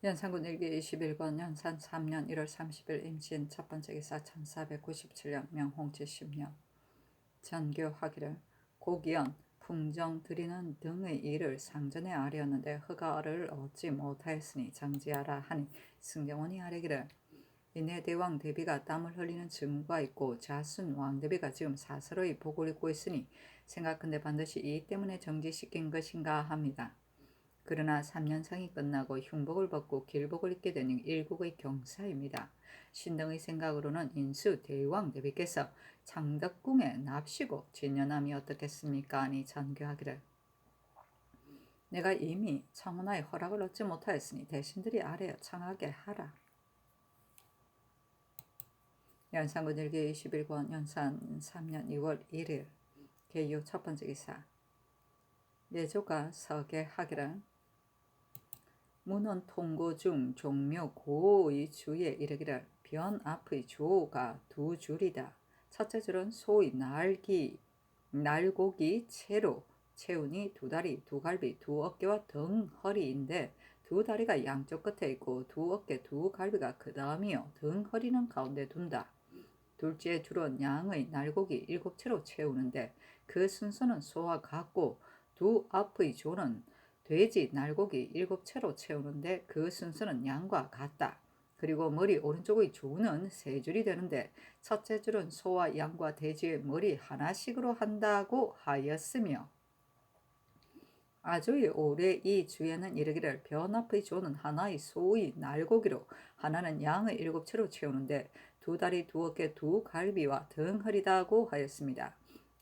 연산군 일기 21권 연산 3년 1월 30일 임신 첫 번째 기사 1497년 명홍치 10년 전교하기를 고기연 풍정 드리는 등의 일을 상전에 아뢰었는데 허가를 얻지 못하였으니 정지하라 하니 승경원이 아뢰기를 이내 대왕 대비가 땀을 흘리는 증거가 있고 자순 왕대비가 지금 사서로이 복을 입고 있으니 생각컨대 반드시 이 때문에 정지시킨 것인가 합니다. 그러나 3년상이 끝나고 흉복을 벗고 길복을 입게 되는 일국의 경사입니다. 신등의 생각으로는 인수 대왕 대비께서 창덕궁에 납시고 진연함이 어떻겠습니까? 하니 전교하기를 내가 이미 청운하의 허락을 얻지 못하였으니 대신들이 아래여 청하게 하라. 연산군 일기 21권 연산 3년 2월 1일 개유 첫 번째 기사 예조가 서계하기를 문헌 통고 중 종묘 고의 주에 이르기를 변 앞의 조가 두 줄이다. 첫째 줄은 소의 날고기 채로 채우니 두 다리, 두 갈비, 두 어깨와 등, 허리인데 두 다리가 양쪽 끝에 있고 두 어깨, 두 갈비가 그 다음이요 등, 허리는 가운데 둔다. 둘째 줄은 양의 날고기 7채로 채우는데 그 순서는 소와 같고 두 앞의 조는 돼지 날고기 7채로 채우는데 그 순서는 양과 같다. 그리고 머리 오른쪽의 조는 3줄이 되는데 첫째 줄은 소와 양과 돼지의 머리 하나씩으로 한다고 하였으며 아주의 올해 이 주에는 이르기를 변 앞의 조는 하나의 소의 날고기로 하나는 양의 7채로 채우는데 두 다리, 두 어깨, 두 갈비와 등 허리다고 하였습니다.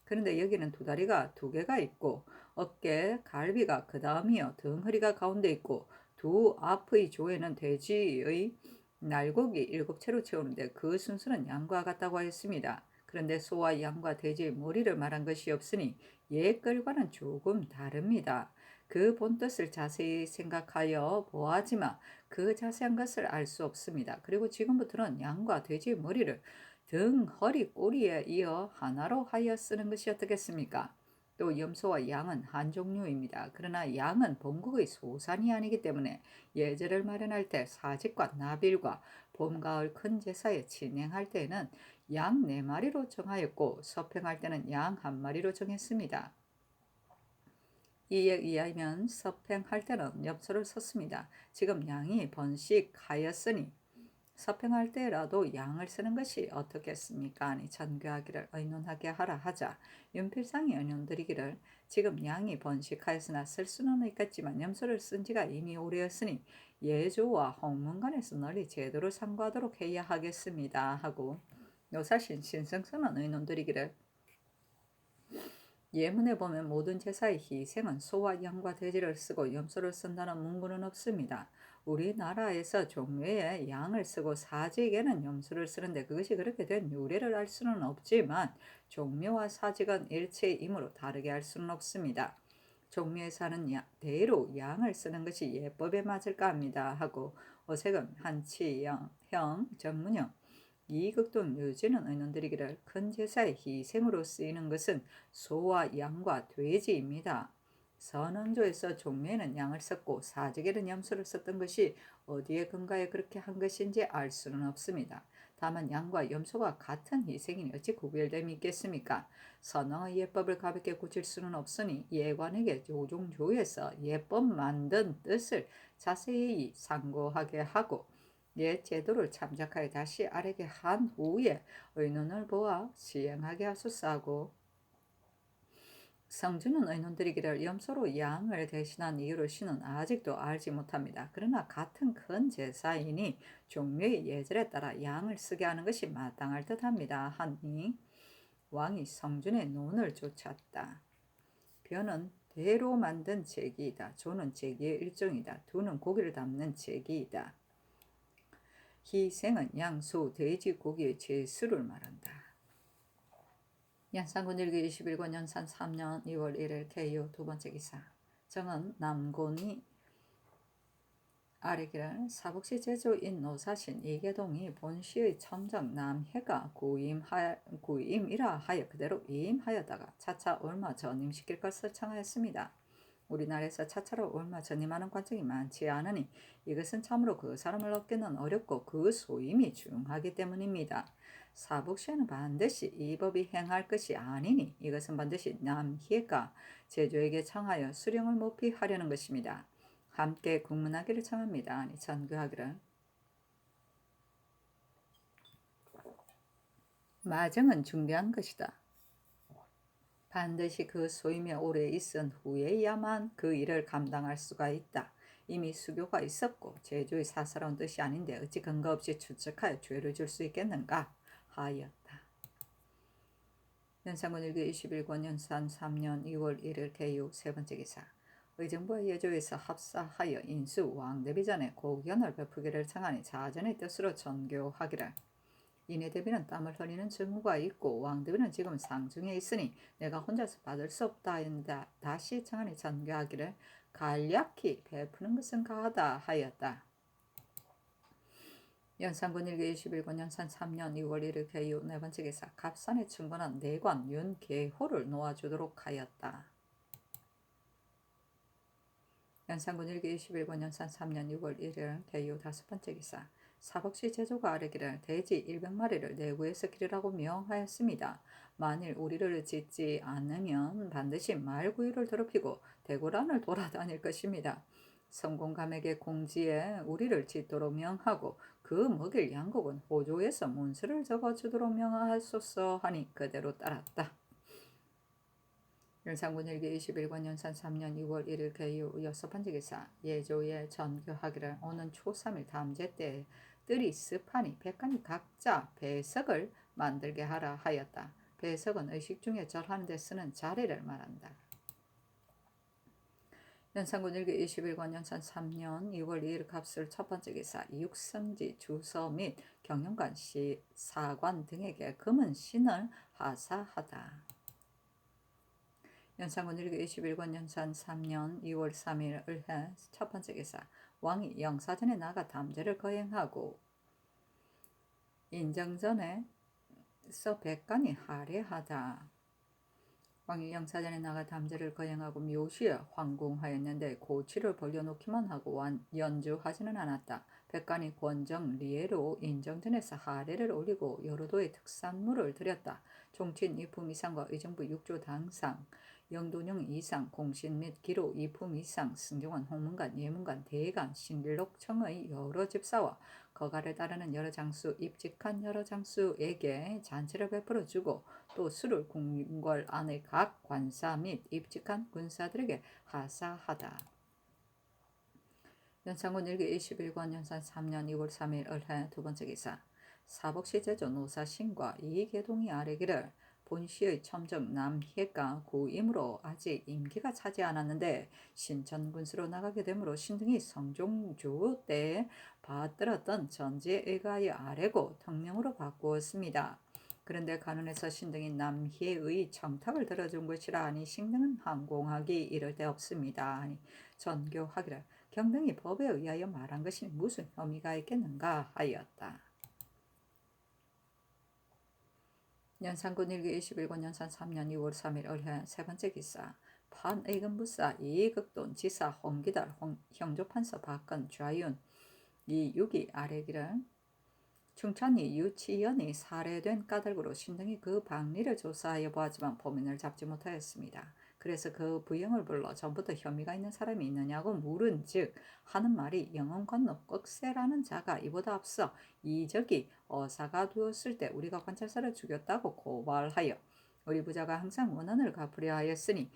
그런데 여기는 두 다리가 두 개가 있고 어깨, 갈비가 그 다음이요 등 허리가 가운데 있고 두 앞의 조에는 돼지의 날고기 7채로 채우는데 그 순서는 양과 같다고 하였습니다. 그런데 소와 양과 돼지의 머리를 말한 것이 없으니 옛글과는 조금 다릅니다. 그 본뜻을 자세히 생각하여 보아하지만 그 자세한 것을 알 수 없습니다. 그리고 지금부터는 양과 돼지의 머리를 등, 허리, 꼬리에 이어 하나로 하여 쓰는 것이 어떻겠습니까? 또 염소와 양은 한 종류입니다. 그러나 양은 본국의 소산이 아니기 때문에 예절을 마련할 때 사직과 나빌과 봄, 가을 큰 제사에 진행할 때에는 양 4마리로 정하였고 서평할 때는 양 1마리로 정했습니다. 이에 의하면 서평할 때는 염소를 썼습니다. 지금 양이 번식하였으니 서평할 때라도 양을 쓰는 것이 어떻겠습니까? 아니 전교하기를 의논하게 하라 하자 윤필상이 의논드리기를 지금 양이 번식하였으나 쓸 수는 있겠지만 염소를 쓴 지가 이미 오래였으니 예조와 홍문관에서 널리 제도를 상고하도록 해야 하겠습니다 하고 노사신 신성선은 의논드리기를 예문에 보면 모든 제사의 희생은 소와 양과 돼지를 쓰고 염소를 쓴다는 문구는 없습니다. 우리나라에서 종묘에 양을 쓰고 사직에는 염소를 쓰는데 그것이 그렇게 된 유래를 알 수는 없지만 종묘와 사직은 일체이므로 다르게 할 수는 없습니다. 종묘에서 하는 대로 양을 쓰는 것이 예법에 맞을까 합니다 하고 어색은 한치영, 정문영 이극동 묘지는 의논드리기를 큰 제사의 희생으로 쓰이는 것은 소와 양과 돼지입니다. 선원조에서 종묘에는 양을 썼고 사직에는 염소를 썼던 것이 어디에 근거해 그렇게 한 것인지 알 수는 없습니다. 다만 양과 염소가 같은 희생이니 어찌 구별됨이 있겠습니까? 선왕의 예법을 가볍게 고칠 수는 없으니 예관에게 조종조에서 예법 만든 뜻을 자세히 상고하게 하고 옛 제도를 참작하여 다시 아래게 한 후에 의논을 보아 시행하게 하소서하고 성주는 의논드리기를 염소로 양을 대신한 이유를 신은 아직도 알지 못합니다. 그러나 같은 큰 제사이니 종묘의 예절에 따라 양을 쓰게 하는 것이 마땅할 듯합니다. 하니 왕이 성준의 논을 쫓았다. 변은 대로 만든 제기이다. 조는 제기의 일종이다. 두는 고기를 담는 제기이다. 희생은 양, 소, 돼지, 고기의 제수를 말한다. 연산군 일기 21권 연산 3년 2월 1일 개요 두 번째 기사 정은 남곤이 아래기를 사북시 제조인 노사신 이계동이 본시의 첨정 남해가 구임이라 하여 그대로 이임하였다가 차차 얼마 전임시킬 것을 청하였습니다. 우리나라에서 차차로 얼마 전임하는 관청이 많지 않으니 이것은 참으로 그 사람을 얻기는 어렵고 그 소임이 중하기 때문입니다. 사복시에는 반드시 이 법이 행할 것이 아니니 이것은 반드시 남희가 제조에게 청하여 수령을 높이 하려는 것입니다. 함께 국문하기를 청합니다. 아니 전교하기를. 마정은 중대한 것이다. 반드시 그 소임에 오래 있은 후에야만 그 일을 감당할 수가 있다. 이미 수교가 있었고 제조의 사사로운 뜻이 아닌데 어찌 근거 없이 추측하여 죄를 줄 수 있겠는가 하였다. 연산군 일기 21권 연산 3년 2월 1일 개유 세 번째 기사. 의정부와 예조에서 합사하여 인수 왕대비 전에 고견을 베푸기를 청하니 자전의 뜻으로 전교하기를. 이내 대비는 땀을 흘리는 증후가 있고 왕대비는 지금 상중에 있으니 내가 혼자서 받을 수 없다 하였는데 다시 청하니 전교하기를 간략히 베푸는 것은 가하다 하였다. 연산군 일기 21권 연산 3년 2월 1일 개유 네 번째 기사. 갑산에 충분한 내관 윤계호를 놓아주도록 하였다. 연산군 일기 21권 연산 3년 6월 1일 개유 다섯 번째 기사. 사복시 제조가 아뢰기를 돼지 100마리를 내구해서 기르라고 명하였습니다. 만일 우리를 짓지 않으면 반드시 말구유를 더럽히고 대고란을 돌아다닐 것입니다. 성공감에게 공지에 우리를 짓도록 명하고 그 먹일 양곡은 호조에서 문서를 적어주도록 명하소서 하니 그대로 따랐다. 연산군 일기 21권 연산 3년 6월 1일 개유 여섯 번째 기사. 예조에 전교하기를 오는 초 3일 담제 때 뜰이 습하니 백간이 각자 배석을 만들게 하라 하였다. 배석은 의식 중에 절하는 데 쓰는 자리를 말한다. 연산군 일기 21권 연산 3년 2월 2일 갑술 첫 번째 기사. 육성지 주서 및 경영관 사관 등에게 금은 신을 하사하다. 연산군 일기 21권 연산 3년 2월 3일 을해 첫 번째 기사. 왕이 영사전에 나가 담제를 거행하고 인정전에서 백간이 할애하다. 왕이 영사전에 나가 담제를 거행하고 묘시에 황궁하였는데 고치를 벌려놓기만 하고 연주하지는 않았다. 백간이 권정 리에로 인정전에서 할애를 올리고 여러도의 특산물을 드렸다. 종친 이품 이상과 의정부 6조 당상, 영도령 이상, 공신 및 기로 이품 이상, 승정원, 홍문관, 예문관, 대관, 신길록청의 여러 집사와 거가를 따르는 여러 장수, 입직한 여러 장수에게 잔치를 베풀어 주고 또 술을 궁궐 안의 각 관사 및 입직한 군사들에게 하사하다. 연산군 일기 21권 연산 3년 2월 3일 을해 두 번째 기사. 사복시 제조 노사신과 이계동이 아뢰기를 본시의 첨정 남희가 구임으로 아직 임기가 차지 않았는데 신천군수로 나가게 되므로 신등이 성종조 때 받들었던 전제에 의하여 아뢰고 특명으로 바꾸었습니다. 그런데 간원에서 신등이 남희의 청탁을 들어준 것이라 하니 신등은 항공하기 이를 데 없습니다. 하니 전교하기를 경등이 법에 의하여 말한 것이 무슨 혐의가 있겠는가 하였다. 연산군 일기 21권 연산 3년 2월 3일 을해 세 번째 기사. 판의금부사 이극돈 지사 홍기달 형조판서 박건 좌윤 이육이 아뢰기를 충천이 유치연이 살해된 까닭으로 신등이 그 방리를 조사하여 보았지만 범인을 잡지 못하였습니다. 그래서 그 부영을 불러 전부터 혐의가 있는 사람이 있느냐고 물은즉 하는 말이 영혼 건너 꺽쇠라는 자가 이보다 앞서 이적이 어사가 되었을 때 우리가 관찰사를 죽였다고 고발하여 우리 부자가 항상 원한을 갚으려 하였으니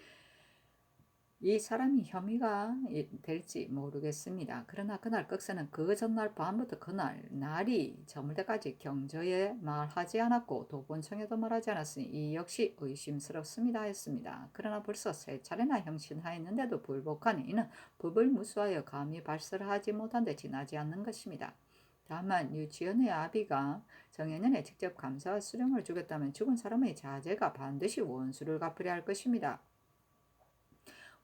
이 사람이 혐의가 될지 모르겠습니다. 그러나 그날 꺽쇠는 그 전날 밤부터 그날 날이 저물 때까지 경저에 말하지 않았고 도본청에도 말하지 않았으니 이 역시 의심스럽습니다 하였습니다. 그러나 벌써 세 차례나 형신하였는데도 불복하니 이는 법을 무수하여 감히 발설을 하지 못한 데 지나지 않는 것입니다. 다만 유치원의 아비가 정해년에 직접 감사와 수령을 주겠다면 죽은 사람의 자제가 반드시 원수를 갚으려 할 것입니다.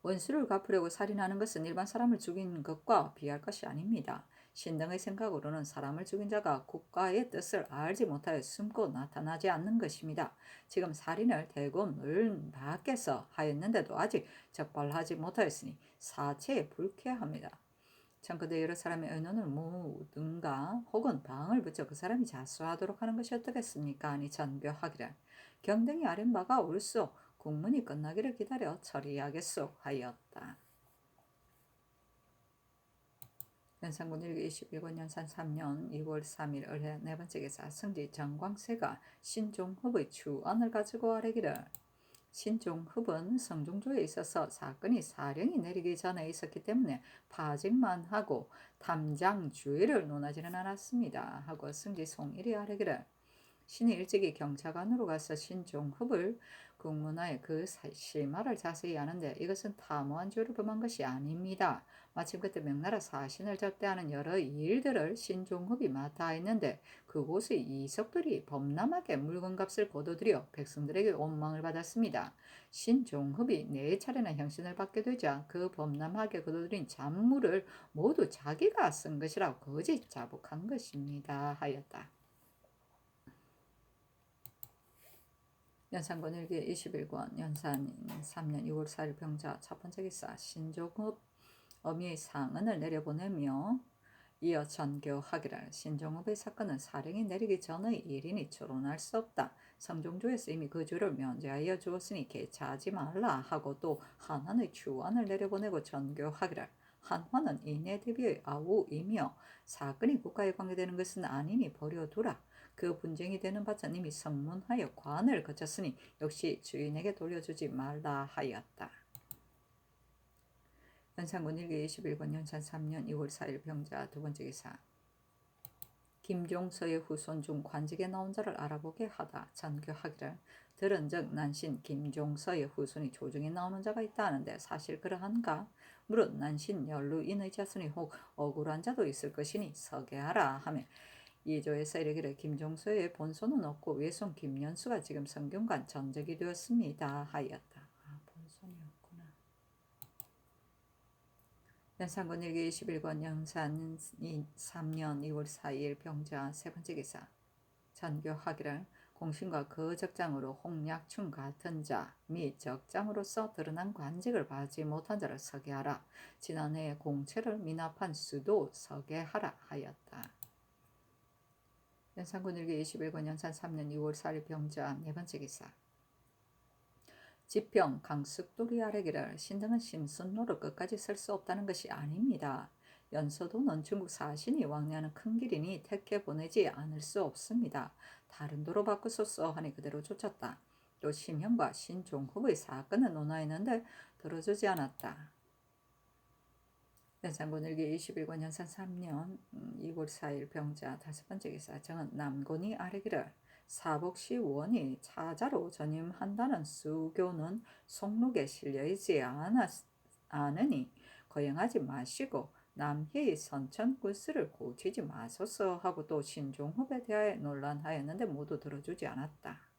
원수를 갚으려고 살인하는 것은 일반 사람을 죽인 것과 비할 것이 아닙니다. 신등의 생각으로는 사람을 죽인 자가 국가의 뜻을 알지 못하여 숨고 나타나지 않는 것입니다. 지금 살인을 대검을 밖에서 하였는데도 아직 적발하지 못하였으니 사체에 불쾌합니다. 청구대 여러 사람의 의논을 모든가 혹은 방을 붙여 그 사람이 자수하도록 하는 것이 어떻겠습니까? 아니 전교하기를 경등이 아린 바가 옳소. 국문이 끝나기를 기다려 처리하겠소 하였다. 연산군 일기 21권 연산 3년 2월 3일 을해 네 번째 기사 성지 정광세가 신종흡의 추언을 가지고 아뢰기를 신종흡은 성중조에 있어서 사건이 사령이 내리기 전에 있었기 때문에 파직만 하고 탐장주의를 논하지는 않았습니다. 하고 승지 송일이 아뢰기를 신이 일찍이 경차관으로 가서 신종흡을 국문화에 그 실마를 자세히 아는데 이것은 탐호한 죄를 범한 것이 아닙니다. 마침 그때 명나라 사신을 접대하는 여러 일들을 신종흡이 맡아 했는데 그곳의 이석들이 범람하게 물건값을 거둬들여 백성들에게 원망을 받았습니다. 신종흡이 4차례나 형신을 받게 되자 그 범람하게 거둬들인 잔물을 모두 자기가 쓴 것이라고 거짓 자복한 것입니다. 하였다. 연산군 일기 21권 연산 3년 6월 4일 병자 첫 번째 기사 신종흡 어미의 상언을 내려보내며 이어 전교하기를 신종흡의 사건은 사령이 내리기 전의 일이니 추론할 수 없다. 성종조에서 이미 그 죄를 면제하여 주었으니 개차하지 말라 하고 또 한환의 추언을 내려보내고 전교하기를 한환은 이내 대비의 아우이며 사건이 국가에 관계되는 것은 아니니 버려두라. 그 분쟁이 되는 밭은 이미 성문하여 관을 거쳤으니 역시 주인에게 돌려주지 말라 하였다. 연산군 일기 21권 연산 3년 2월 4일 병자 두 번째 기사 김종서의 후손 중 관직에 나온 자를 알아보게 하다 전교하기를 들은즉 난신 김종서의 후손이 조중에 나오는 자가 있다 하는데 사실 그러한가? 물론 난신 연루인의 자손이 혹 억울한 자도 있을 것이니 서게하라 하며 이조에서 이르기를 김종서의 본손은 없고 외손 김연수가 지금 성균관 전적이 되었습니다 하였다. 본손이었구나. 연산군 일기 21권 연산 3년 2월 4일 병자 세 번째 기사 전교하기를 공신과 그 적장으로 홍약충 같은 자 및 적장으로서 드러난 관직을 받지 못한 자를 서게하라. 지난해에 공채를 미납한 수도 서게하라 하였다. 연산군 일기 21권 연산 3년 2월 4일 병자 네 번째 기사 지평 강숙돌이 아래기를 신등은 심순로를 끝까지 쓸 수 없다는 것이 아닙니다. 연서도는 중국 사신이 왕래하는 큰 길이니 택해 보내지 않을 수 없습니다. 다른 도로 바꾸소서 하니 그대로 쫓았다. 또 심형과 신종흡의 사건을 논하였는데 들어주지 않았다. 연산군 일기 21권 연산 3년 2월 4일 병자 다섯 번째 기사 정은 남곤이 아뢰기를 사복시 원이 차자로 전임한다는 수교는 속록에 실려있지 않으니 거행하지 마시고 남해의 선천구스를 고치지 마소서 하고 또 신종흡에 대하여 논란하였는데 모두 들어주지 않았다.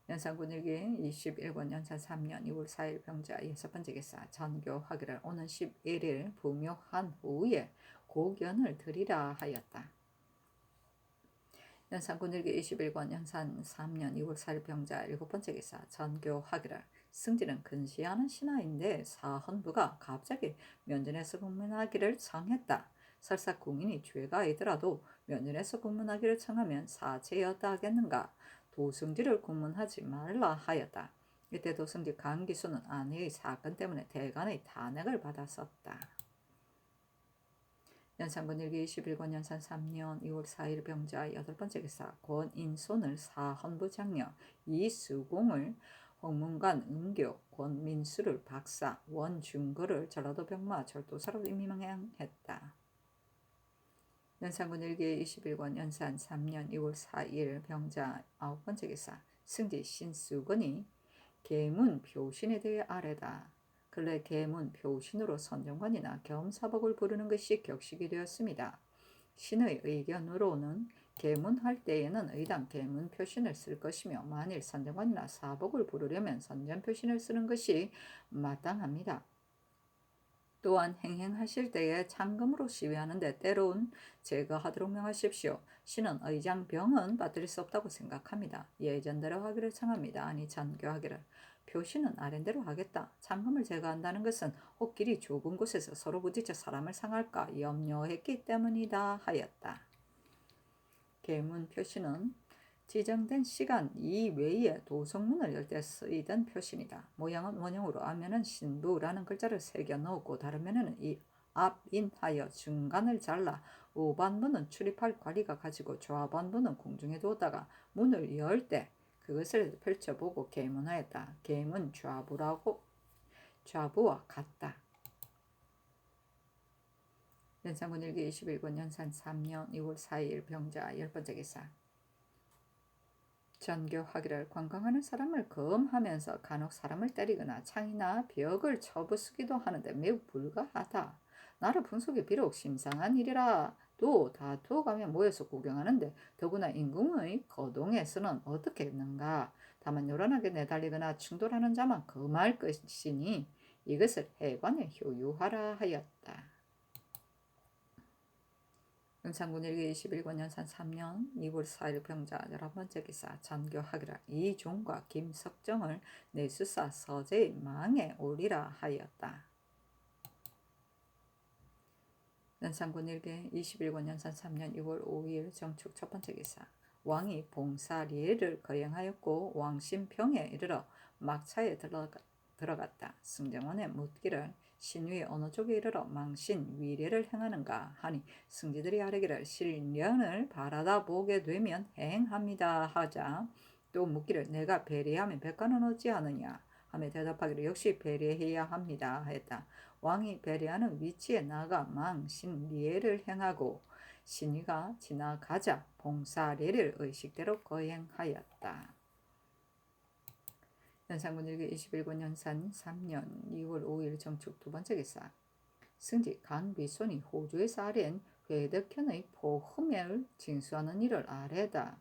연산군 일기 21권 연산 3년 2월 4일 병자 여섯 번째 기사 전교하기를 오는 11일 부묘한 후에 고견을 드리라 하였다. 연산군 일기 21권 연산 3년 2월 4일 병자 일곱 번째 기사 전교하기를 승진은 근시하는 신하인데 사헌부가 갑자기 면전에서 국문하기를 청했다. 설사 궁인이 죄가 아니더라도 면전에서 국문하기를 청하면 사죄였다 하겠는가? 도승지를 국문하지 말라 하였다. 이때 도승지 강기수는 아내의 사건 때문에 대간의 탄핵을 받았었다. 연산군 일기 21권 연산 3년 2월 4일 병자 여덟 번째 기사 권인손을 사헌부 장려 이수공을 홍문관 음교 권민수를 박사 원중거를 전라도 병마 철도사로 임명했다. 연산군 일기 21권 연산 3년 2월 4일 병자 아홉 번째 기사 승지 신수건이 계문 표신에 대해 아뢰다. 근래 계문 표신으로 선정관이나 겸사복을 부르는 것이 격식이 되었습니다. 신의 의견으로는 계문할 때에는 의당 계문 표신을 쓸 것이며 만일 선정관이나 사복을 부르려면 선전 표신을 쓰는 것이 마땅합니다. 또한 행행하실 때에 창금으로 시위하는데 때론 제거하도록 명하십시오. 신은 의장병은 받들 수 없다고 생각합니다. 예전대로 하기를 청합니다. 아니 전교하기를. 표시는 아랜대로 하겠다. 창금을 제거한다는 것은 혹 길이 좁은 곳에서 서로 부딪혀 사람을 상할까 염려했기 때문이다 하였다. 계문 표시는 지정된 시간 이외에 도성문을 열 때 쓰이던 표시입니다. 모양은 원형으로 앞면은 신부라는 글자를 새겨 넣었고 다른 면에는 이 앞인하여 중간을 잘라 우반부는 출입할 관리가 가지고 좌반부는 공중에 두었다가 문을 열 때 그것을 펼쳐보고 계문하였다. 계문 좌부와 같다. 연산군 일기 21권 연산 3년 2월 4일 병자 10번째 기사. 전교하기를 관광하는 사람을 검하면서 간혹 사람을 때리거나 창이나 벽을 쳐부수기도 하는데 매우 불가하다. 나라 분속이 비록 심상한 일이라 도 다투어가며 모여서 구경하는데 더구나 임금의 거동에서는 어떻게 했는가. 다만 요란하게 내달리거나 충돌하는 자만 금할 것이니 이것을 해관에 효유하라 하였다. 영창군 일기 21권 연산 3년 2월 4일 병자 11번째 기사 전교하기라 이종과 김석정을 내수사 서재의 망에 올리라 하였다. 연산군 일기 21권 연산 3년 2월 5일 정축 첫번째 기사 왕이 봉사리를 거행하였고 왕신평에 이르러 막차에 들어갔다. 승정원에 묻기를 신위의 어느 쪽에 이르러 망신 위례를 행하는가 하니 승지들이 아뢰기를 신령을 바라다 보게 되면 행합니다 하자 또 묻기를 내가 배리하면 백관은 어찌하느냐 하며 대답하기를 역시 배리해야 합니다 했다. 왕이 배리하는 위치에 나가 망신 리례를 행하고 신위가 지나가자 봉사례를 의식대로 거행하였다. 연산군 일기 21권 연산 3년 2월 5일 정축 두번째 기사 승지 강비손이 호주에서 아랜 회덕현의 포흠을 징수하는 일을 아뢰다.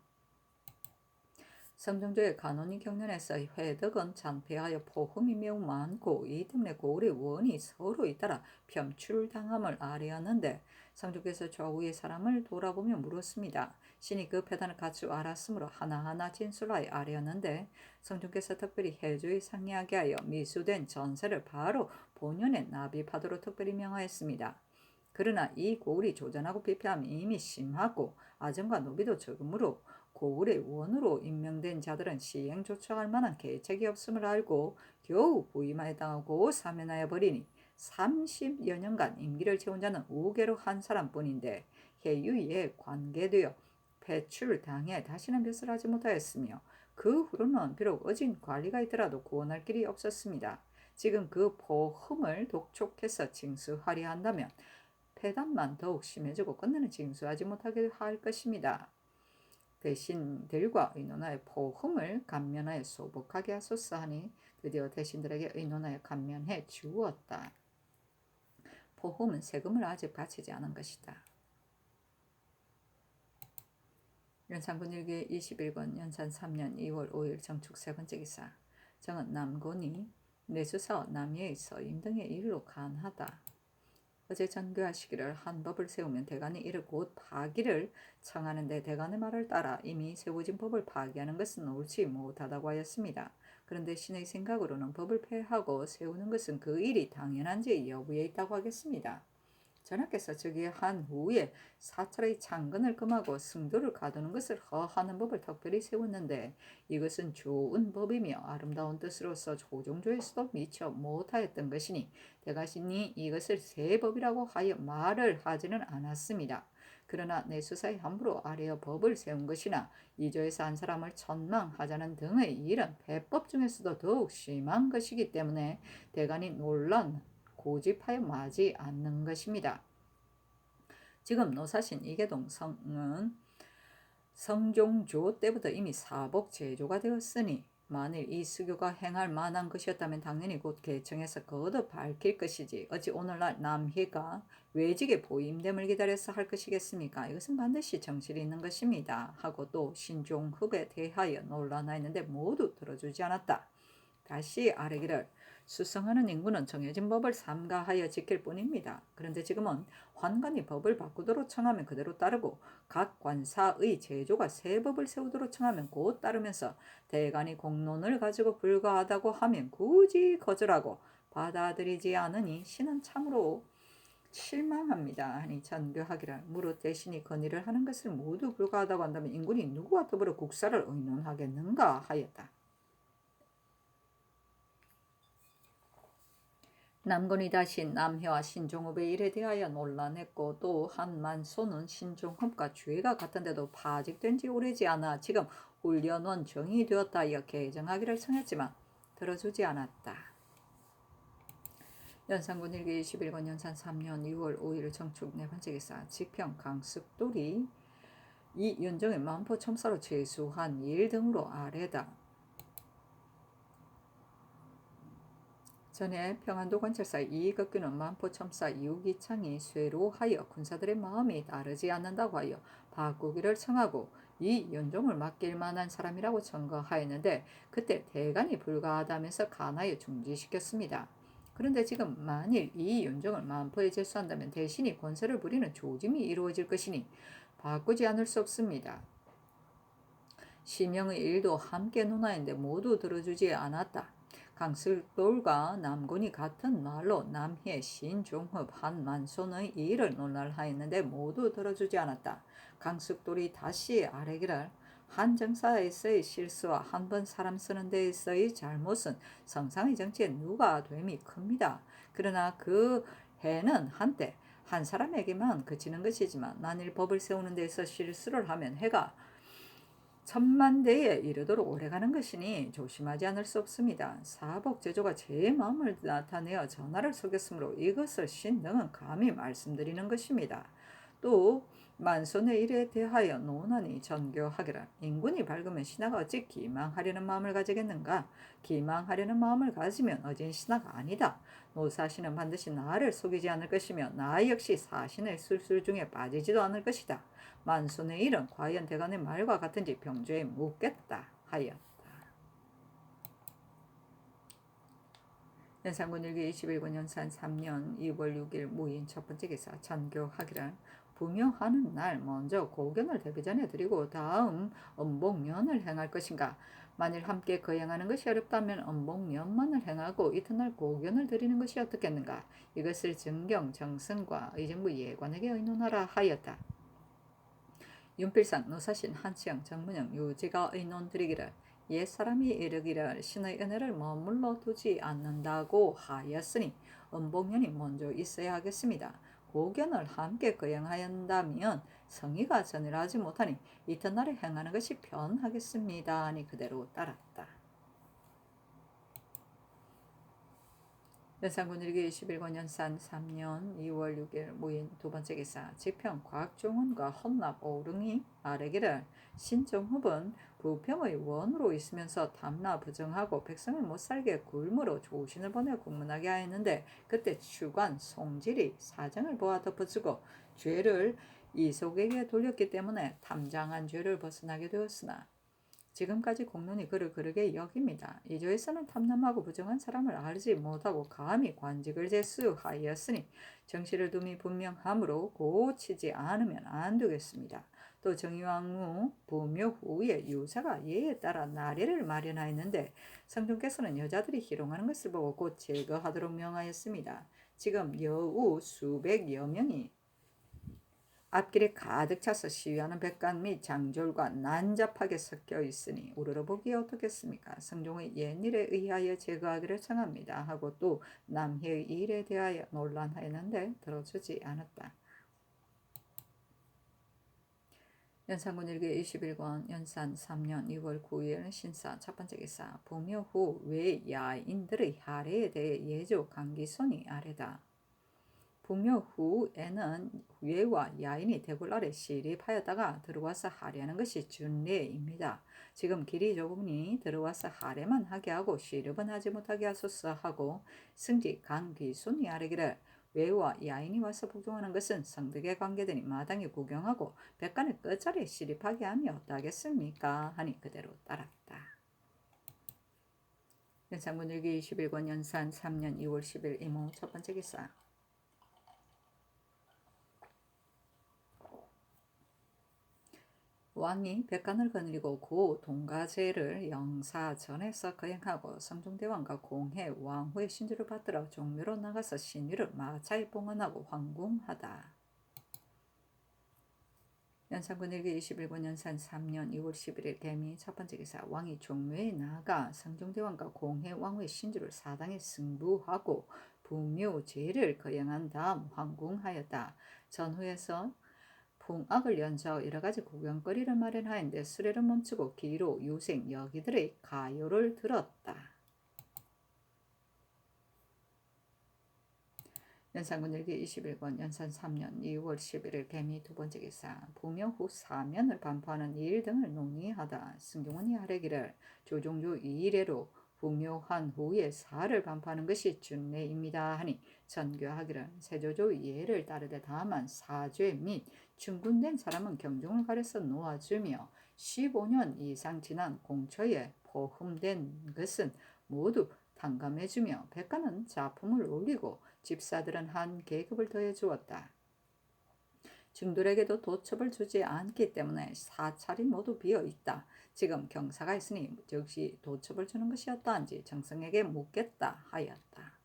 성정조의 간원이 경륜에서 회덕은 잔폐하여 포흠이 매우 많고 이 때문에 고을의 원이 서로 잇따라 편출당함을 아뢰었는데 성주께서 좌우의 사람을 돌아보며 물었습니다. 신이 그 패단을 갖추 알았으므로 하나하나 진술하여 아뢰었는데 성주께서 특별히 해주의 상이하게 하여 미수된 전세를 바로 본연에 납입하도록 특별히 명하였습니다. 그러나 이 고을이 조전하고 비폐함이 이미 심하고 아정과 노비도 적으므로 고을의 원으로 임명된 자들은 시행 조처할 만한 계책이 없음을 알고 겨우 부임하여 당하고 사면하여 버리니 30여 년간 임기를 채운 자는 우계로 한 사람뿐인데 해유에 관계되어 배출당해 다시는 벼슬 하지 못하였으며 그 후로는 비록 어진 관리가 있더라도 구원할 길이 없었습니다. 지금 그 포흠을 독촉해서 징수하려 한다면 폐단만 더욱 심해지고 끝내는 징수하지 못하게 할 것입니다. 대신들과 의논하여 포흠을 감면하여 소복하게 하소서 하니 드디어 대신들에게 의논하여 감면해 주었다. 포흠은 세금을 아직 바치지 않은 것이다. 연산군 일기 21권 연산 3년 2월 5일 정축 세번째 기사 정은 남곤이 내수사와 남예의 서임 등의 일로 간하다. 어제 전교하시기를 한 법을 세우면 대간이 이를 곧 파기를 청하는데 대간의 말을 따라 이미 세워진 법을 파기하는 것은 옳지 못하다고 하였습니다. 그런데 신의 생각으로는 법을 폐하고 세우는 것은 그 일이 당연한지 여부에 있다고 하겠습니다. 전하께서 즉위한 후에 사찰의 창건을 금하고 승도를 가두는 것을 허하는 법을 특별히 세웠는데 이것은 좋은 법이며 아름다운 뜻으로서 조정조에서도 미처 못하였던 것이니 대가신이 이것을 새 법이라고 하여 말을 하지는 않았습니다. 그러나 내수사에 함부로 아뢰어 법을 세운 것이나 이조에서 한 사람을 천망하자는 등의 일은 배법 중에서도 더욱 심한 것이기 때문에 대간이 논란 고집하여 마지 않는 것입니다. 지금 노사신 이계동 성은 성종조 때부터 이미 사복 제조가 되었으니 만일 이 수교가 행할 만한 것이었다면 당연히 곧 개청해서 거듭 밝힐 것이지 어찌 오늘날 남희가 외직의 보임됨을 기다려서 할 것이겠습니까? 이것은 반드시 정실이 있는 것입니다. 하고 또 신종흡에 대하여 논란하였는데 모두 들어주지 않았다. 다시 아뢰기를 수성하는 인구는 정해진 법을 삼가하여 지킬 뿐입니다. 그런데 지금은 환관이 법을 바꾸도록 청하면 그대로 따르고 각 관사의 제조가 새 법을 세우도록 청하면 곧 따르면서 대간이 공론을 가지고 불가하다고 하면 굳이 거절하고 받아들이지 않으니 신은 참으로 실망합니다. 하니 전교하기를 무릇 대신이 건의를 하는 것을 모두 불가하다고 한다면 인군이 누구와 더불어 국사를 의논하겠는가 하였다. 남건이 다시 남해와 신종업의 일에 대하여 논란했고 또 한만소는 신종업과 주의가 같은데도 파직된 지 오래지 않아 지금 훈련원 정이 되었다 하여 개정하기를 청했지만 들어주지 않았다. 연산군 일기 21권 연산 3년 6월 5일 정축 네 번째 기사 지평 강습돌이 이 연정의 만포 첨사로 제수한 일 등으로 아래다. 전에 평안도 관찰사 이익업규는 만포첨사 이우기창이 쇠로하여 군사들의 마음이 다르지 않는다고 하여 바꾸기를 청하고 이 연종을 맡길 만한 사람이라고 청거하였는데 그때 대간이 불가하다면서 간하여 중지시켰습니다. 그런데 지금 만일 이 연종을 만포에 제수한다면 대신이 권세를 부리는 조짐이 이루어질 것이니 바꾸지 않을 수 없습니다. 시명의 일도 함께 논하였는데 모두 들어주지 않았다. 강슬돌과 남군이 같은 말로 남해, 신종흡, 한만손의 일을 논란하였는데 모두 들어주지 않았다. 강슬돌이 다시 아뢰기를 한 정사에서의 실수와 한 번 사람 쓰는 데에서의 잘못은 성상의 정치에 누가 됨이 큽니다. 그러나 그 해는 한때 한 사람에게만 그치는 것이지만 만일 법을 세우는 데서 실수를 하면 해가 천만대에 이르도록 오래가는 것이니 조심하지 않을 수 없습니다. 사복제조가 제 마음을 나타내어 전하를 속였으므로 이것을 신등은 감히 말씀드리는 것입니다. 또 만손의 일에 대하여 논하니 전교하기를 인군이 밝으면 신하가 어찌 기망하려는 마음을 가지겠는가? 기망하려는 마음을 가지면 어진 신하가 아니다. 노사신은 반드시 나를 속이지 않을 것이며 나 역시 사신의 술술 중에 빠지지도 않을 것이다. 만손의 일은 과연 대간의 말과 같은지 병조에 묻겠다 하였다. 연산군 일기 21권 연산 3년 2월 6일 무인 첫 번째 기사 전교하기를 부묘하는 날 먼저 고견을 대비전에 드리고 다음 음복년을 행할 것인가? 만일 함께 거행하는 것이 어렵다면 음복년만을 행하고 이튿날 고견을 드리는 것이 어떻겠는가? 이것을 정경, 정승과 의정부 예관에게 의논하라 하였다. 윤필상, 노사신, 한치영, 정문영, 유지가 의논드리기를 옛사람이 이르기를 신의 은혜를 머물러 두지 않는다고 하였으니 음복년이 먼저 있어야 하겠습니다. 고견을 함께 거행하였다면 성의가 전일하지 못하니 이튿날에 행하는 것이 편하겠습니다. 하니 그대로 따랐다. 연산군 일기 21권 연산 3년 2월 6일 모인 두 번째 기사 지평 곽종훈과 헌납 오릉이 아뢰기를 신종흡은 부평의 원으로 있으면서 탐나 부정하고 백성을 못살게 굴무로 조신을 보내 국문하게 하였는데 그때 추관 송질이 사정을 보아 덮어주고 죄를 이속에게 돌렸기 때문에 탐장한 죄를 벗어나게 되었으나 지금까지 공론이 그를 그르게 여깁니다. 이조에서는 탐남하고 부정한 사람을 알지 못하고 감히 관직을 제수하였으니 정치를 둠이 분명하므로 고치지 않으면 안 되겠습니다. 또 정의왕후 부묘 후에 유사가 예에 따라 나래를 마련하였는데 성종께서는 여자들이 희롱하는 것을 보고 곧 제거하도록 명하였습니다. 지금 여우 수백여 명이 앞길에 가득 차서 시위하는 백관 및 장졸과 난잡하게 섞여 있으니 우러러보기에 어떻겠습니까? 성종의 옛일에 의하여 제거하기를 청합니다. 하고 또 남해의 일에 대하여 논란하였는데 들어주지 않았다. 연산군 일기 21권 연산 3년 2월 9일 신사 첫 번째 기사 부묘 후 외야인들의 하례에 대해 예조 강기손이 아래다. 부묘 후에는 외와 야인이 대궐 아래 시립하였다가 들어와서 하례하는 것이 준례입니다. 지금 길이 좁으니 들어와서 하례만 하게 하고 시립은 하지 못하게 하소서 하고 승지 강귀순이 아뢰기를 외와 야인이 와서 복종하는 것은 성덕에 관계되니 마땅히 구경하고 백관의 끝자리에 시립하게 하며 어떠하겠습니까? 하니 그대로 따랐다. 연산군일기 21권 연산 3년 2월 10일 이모 첫 번째 기사. 왕이 백간을 거느리고 고 동가제를 영사전에서 거행하고 성종대왕과 공해 왕후의 신주를 받들어 종묘로 나가서 신위를 마차에 봉헌하고 황궁하다. 연산군일기 21권 연산 3년 2월 11일 개미 첫 번째 기사. 왕이 종묘에 나가 성종대왕과 공해 왕후의 신주를 사당에 승부하고 부묘제를 거행한 다음 황궁하였다. 전후에서 풍악을 연주하고 여러가지 구경거리를 마련하였는데 수레를 멈추고 기로 유생 여기들의 가요를 들었다. 연산군일기 21권 연산 3년 2월 11일 개미 두 번째 기사. 부묘 후 사면을 반포하는 일 등을 논의하다. 승경원이 하래기를 조종조 이래로 부묘한 후에 사를 반포하는 것이 준례입니다 하니 전교하기를 세조조 예를 따르되 다만 사죄 및 중군된 사람은 경종을 가려서 놓아주며 15년 이상 지난 공처에 포함된 것은 모두 탕감해주며 백가는 자품을 올리고 집사들은 한 계급을 더해 주었다. 중들에게도 도첩을 주지 않기 때문에 사찰이 모두 비어 있다. 지금 경사가 있으니 즉시 도첩을 주는 것이었다한지 정성에게 묻겠다 하였다.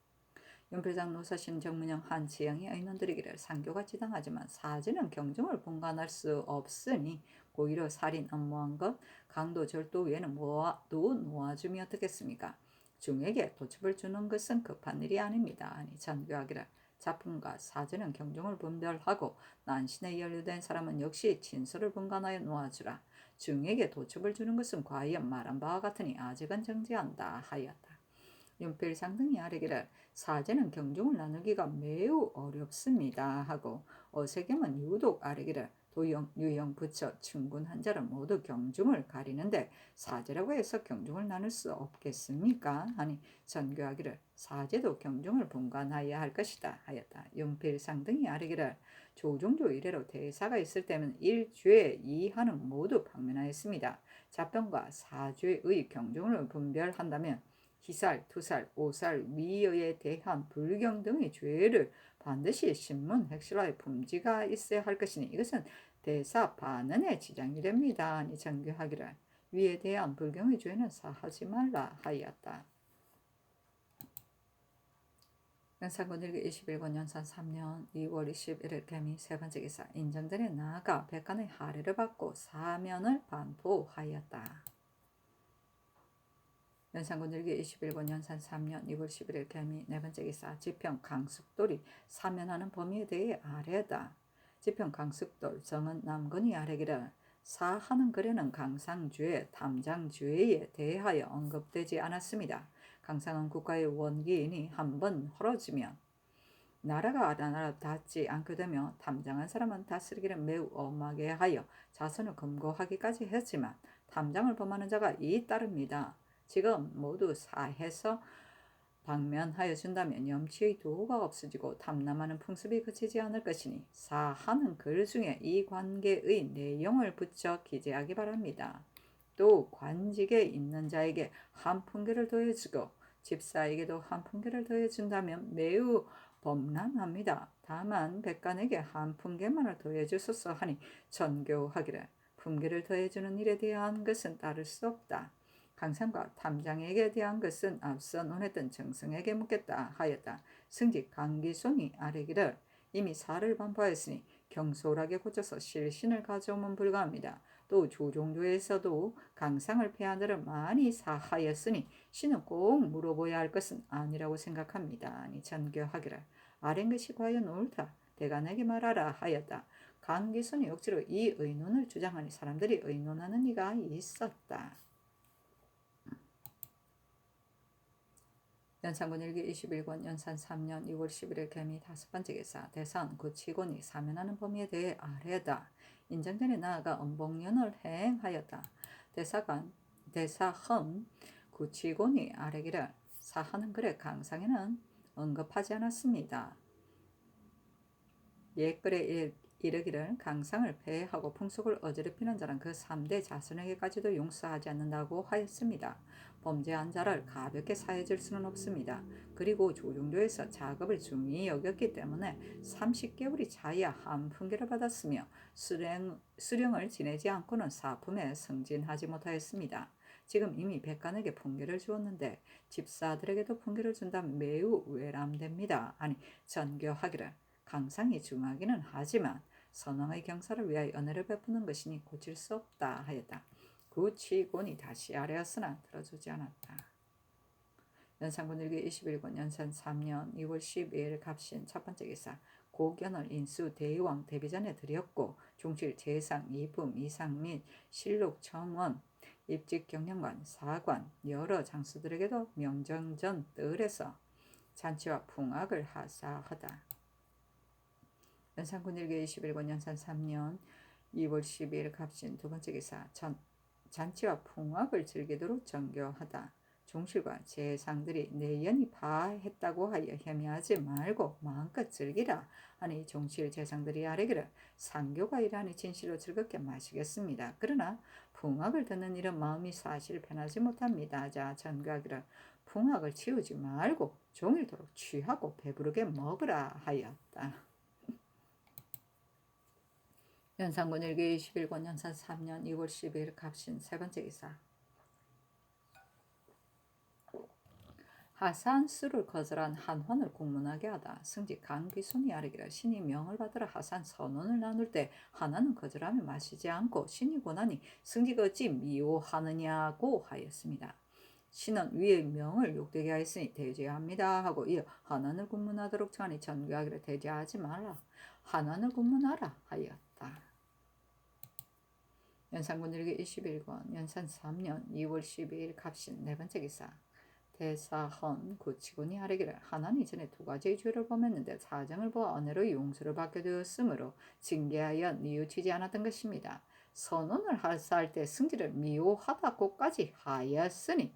윤필장 노사신 정문영 한치영이 의논드리기를 상교가 지당하지만 사제는 경종을 분간할 수 없으니 고의로 살인 업무한 것 강도 절도 외에는 모두 놓아주면 어떻겠습니까? 중에게 도첩을 주는 것은 급한 일이 아닙니다. 아니 전교하기를 자품과 사제는 경종을 분별하고 난신에 연루된 사람은 역시 진술을 분간하여 놓아주라. 중에게 도첩을 주는 것은 과연 말한 바와 같으니 아직은 정지한다 하였다. 윤필상 등이 아뢰기를 사제는 경종을 나누기가 매우 어렵습니다 하고 어세겸은 유독 아뢰기를 도영, 유영, 부처, 충군 한자를 모두 경중을 가리는데 사제라고 해서 경중을 나눌 수 없겠습니까? 하니 전교하기를 사제도 경중을 분간하여야 할 것이다 하였다. 윤필상 등이 아뢰기를 조종조 이래로 대사가 있을 때는 1죄 2하는 모두 방면하였습니다. 자평과 사죄의 경중을 분별한다면 희살, 투살, 오살, 위여에 대한 불경 등의 죄를 반드시 신문, 핵실화의 품지가 있어야 할 것이니 이것은 대사 반언의 지장이 됩니다. 아니 정교하기를 위에 대한 불경의 죄는 사하지 말라 하였다. 연산군일기 21권 연산 3년 2월 21일 개미 세 번째 기사. 인정전에 나아가 백간의 하례를 받고 사면을 반포하였다. 연산군일기 21권 연산 3년 2월 11일 개미 네 번째 기사. 지평 강숙돌이 사면하는 범위에 대해 아뢰다. 지평 강숙돌 정은 남건이 아뢰기를 사하는 글에는 강상죄, 담장죄에 대하여 언급되지 않았습니다. 강상은 국가의 원기이니 한번 헐어지면 나라가 나라 닿지 않게 되며 담장한 사람은 다스리기를 매우 엄하게 하여 자손을 금고하기까지 했지만 담장을 범하는 자가 잇따릅니다. 지금 모두 사해서 방면하여 준다면 염치의 도가 없어지고 탐남하는 풍습이 그치지 않을 것이니 사하는 글 중에 이 관계의 내용을 붙여 기재하기 바랍니다. 또 관직에 있는 자에게 한 풍계를 더해주고 집사에게도 한 풍계를 더해준다면 매우 범람합니다. 다만 백간에게 한 풍계만을 더해주소서 하니 전교하기를 풍계를 더해주는 일에 대한 것은 따를 수 없다. 강상과 탐장에게 대한 것은 앞서 논했던 정성에게 묻겠다 하였다. 승직 강기손이 아뢰기를 이미 사를 반포하였으니 경솔하게 고쳐서 실신을 가져오면 불가합니다. 또 조종조에서도 강상을 폐하들을 많이 사하였으니 신은 꼭 물어보야 할 것은 아니라고 생각합니다. 아니 전교하기를 아랜 것이 과연 옳다. 대간에게 말하라 하였다. 강기손이 억지로 이 의논을 주장하니 사람들이 의논하는 이가 있었다. 연산군일기 21권 연산 3년 2월 11일 개미 다섯 번째 기사. 대선 구치곤이 사면하는 범위에 대해 아뢰다. 인정전에 나아가 음봉연을 행하였다. 대사헌 구치곤이 아뢰기를 사하는 글의 강상에는 언급하지 않았습니다. 옛글에 이르기를 강상을 폐하고 풍속을 어지럽히는 자는 그 3대 자손에게까지도 용서하지 않는다고 하였습니다. 범죄한 자를 가볍게 사해줄 수는 없습니다. 그리고 조중조에서 작업을 중히 여겼기 때문에 30개월이 차야 한풍계를 받았으며 수령을 지내지 않고는 사품에 승진하지 못하였습니다. 지금 이미 백관에게 풍계를 주었는데 집사들에게도 풍계를 준다면 매우 외람됩니다. 아니 전교하기를 강상이 중하기는 하지만 선왕의 경사를 위하여 은혜를 베푸는 것이니 고칠 수 없다 하였다. 구치곤이 다시 아뢰었으나 들어주지 않았다. 연산군 일기 21권 연산 3년 2월 12일 갑신 첫 번째 기사 고견을 인수 대왕 대비전에 드렸고 중실 재상 이품 이상 및 실록 청원 입직 경영관 사관 여러 장수들에게도 명정전 뜰에서 잔치와 풍악을 하사하다. 연산군 일기 21권 연산 3년 2월 12일 갑신 두 번째 기사 잔치와 풍악을 즐기도록 정교하다. 종실과 재상들이 내연이 파했다고 하여 헤매하지 말고 마음껏 즐기라 하니 종실 재상들이 아뢰기를 상교가 일하니 진실로 즐겁게 마시겠습니다. 그러나 풍악을 듣는 일은 마음이 사실 편하지 못합니다. 자 전교하기를 풍악을 치우지 말고 종일토록 취하고 배부르게 먹으라 하였다. 연산군 일기 21권 연산 3년 2월 12일 갑신 세 번째 기사 하산 수를 거절한 한환을 공문하게 하다. 승지 강귀손이 아뢰기를 신이 명을 받으라 하산 선언을 나눌 때 하나는 거절하며 마시지 않고 신이 권하니 승지가 어찌 미워하느냐고 하였습니다. 신은 위의 명을 욕되게 하였으니 대제합니다 하고 이어 한환을 공문하도록 청하니 전교하기를 대제하지 말라 한환을 공문하라 하였다. 연산군 일기 21권 연산 3년 2월 12일 갑신 네 번째 기사 대사헌 구치군이 아뢰기를 하나는 이전에 두 가지의 죄를 범했는데 사정을 보아 은혜로 용서를 받게 되었으므로 징계하여 뉘우치지 않았던 것입니다. 선언을 하사할 때 승지를 미워하다고까지 하였으니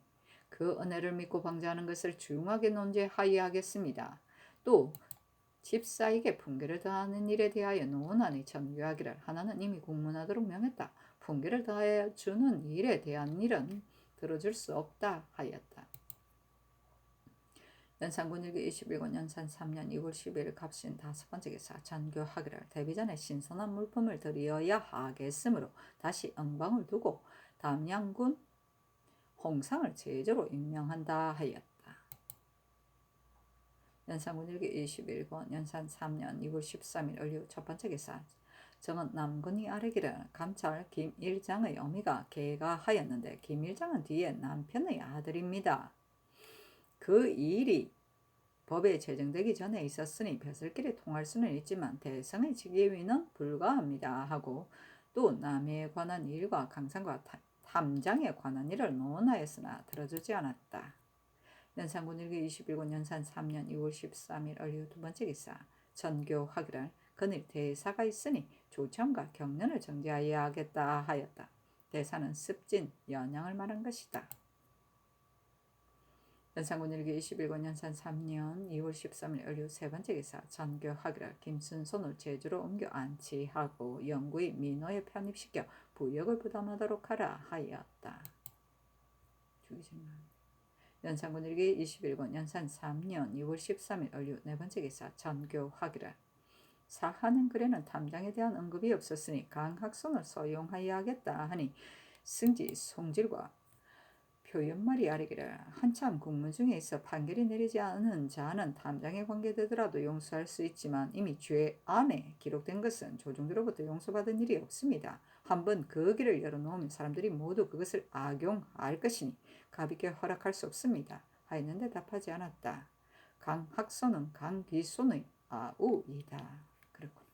그 은혜를 믿고 방자하는 것을 중하게 논제하여야겠습니다. 또 집사에게 분계를 더하는 일에 대하여 논하니 전교하기를 하나는 이미 공문하도록 명했다. 분계를 더하여 주는 일에 대한 일은 들어줄 수 없다 하였다. 연산군 일기 21권 연산 3년 2월 12일 갑신 다섯 번째 기사 전교하기를 대비전에 신선한 물품을 드리어야 하겠으므로 다시 은방을 두고 담양군 홍상을 제조로 임명한다 하였다. 연산군 일기 21권 연산 3년 2월 13일 을류 첫 번째 기사 정은 남군이 아뢰기를 감찰 김일장의 어미가 개가하였는데 김일장은 뒤에 남편의 아들입니다. 그 일이 법에 제정되기 전에 있었으니 벼슬끼리 통할 수는 있지만 대성의 직위는 불가합니다 하고 또 남에 관한 일과 강상과 탐장에 관한 일을 논하였으나 들어주지 않았다. 연산군 일기 21권 연산 3년 2월 13일 을류 두 번째 기사 전교하기를 그늘 대사가 있으니 조참과 경련을 정지하여야겠다 하였다. 대사는 습진 연양을 말한 것이다. 연산군 일기 21권 연산 3년 2월 13일 을류 세 번째 기사 전교하기를 김순손을 제주로 옮겨 안치하고 영구히 민호에 편입시켜 부역을 부담하도록 하라 하였다. 연산군 일기 21권 연산 3년 2월 13일 을류 네 번째 기사 전교하기를 사하는 글에는 탐장에 대한 언급이 없었으니 강학손을 소용하여야겠다 하니 승지 송질과 표현말이 아뢰기를 한참 국문 중에 있어 판결이 내리지 않은 자는 탐장에 관계되더라도 용서할 수 있지만 이미 죄 안에 기록된 것은 조중들로부터 용서받은 일이 없습니다. 한번 그 길을 열어놓으면 사람들이 모두 그것을 악용할 것이니 가볍게 허락할 수 없습니다 하였는데 답하지 않았다. 강학손은 강귀손의 아우이다. 그렇군.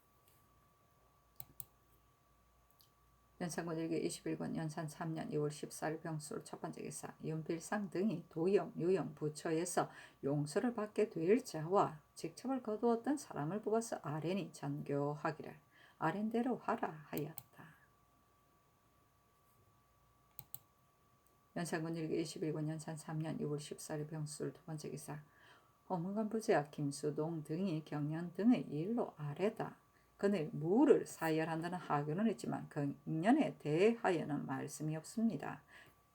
연산군 일기 21권 연산 3년 2월 14일 병술 첫 번째 기사 윤필상 등이 도영, 유영, 부처에서 용서를 받게 될 자와 직첩을 거두었던 사람을 뽑아서 아뢰니 전교하기를 아랜대로 하라 하였다. 연산군 일기 21권 연산 3년 2월 14일 병술 두 번째 기사 허문관 부제와 김수동 등이 경연 등의 일로 아뢰다. 그는 무를 사열한다는 하교는 있지만 경련에 대하여는 말씀이 없습니다.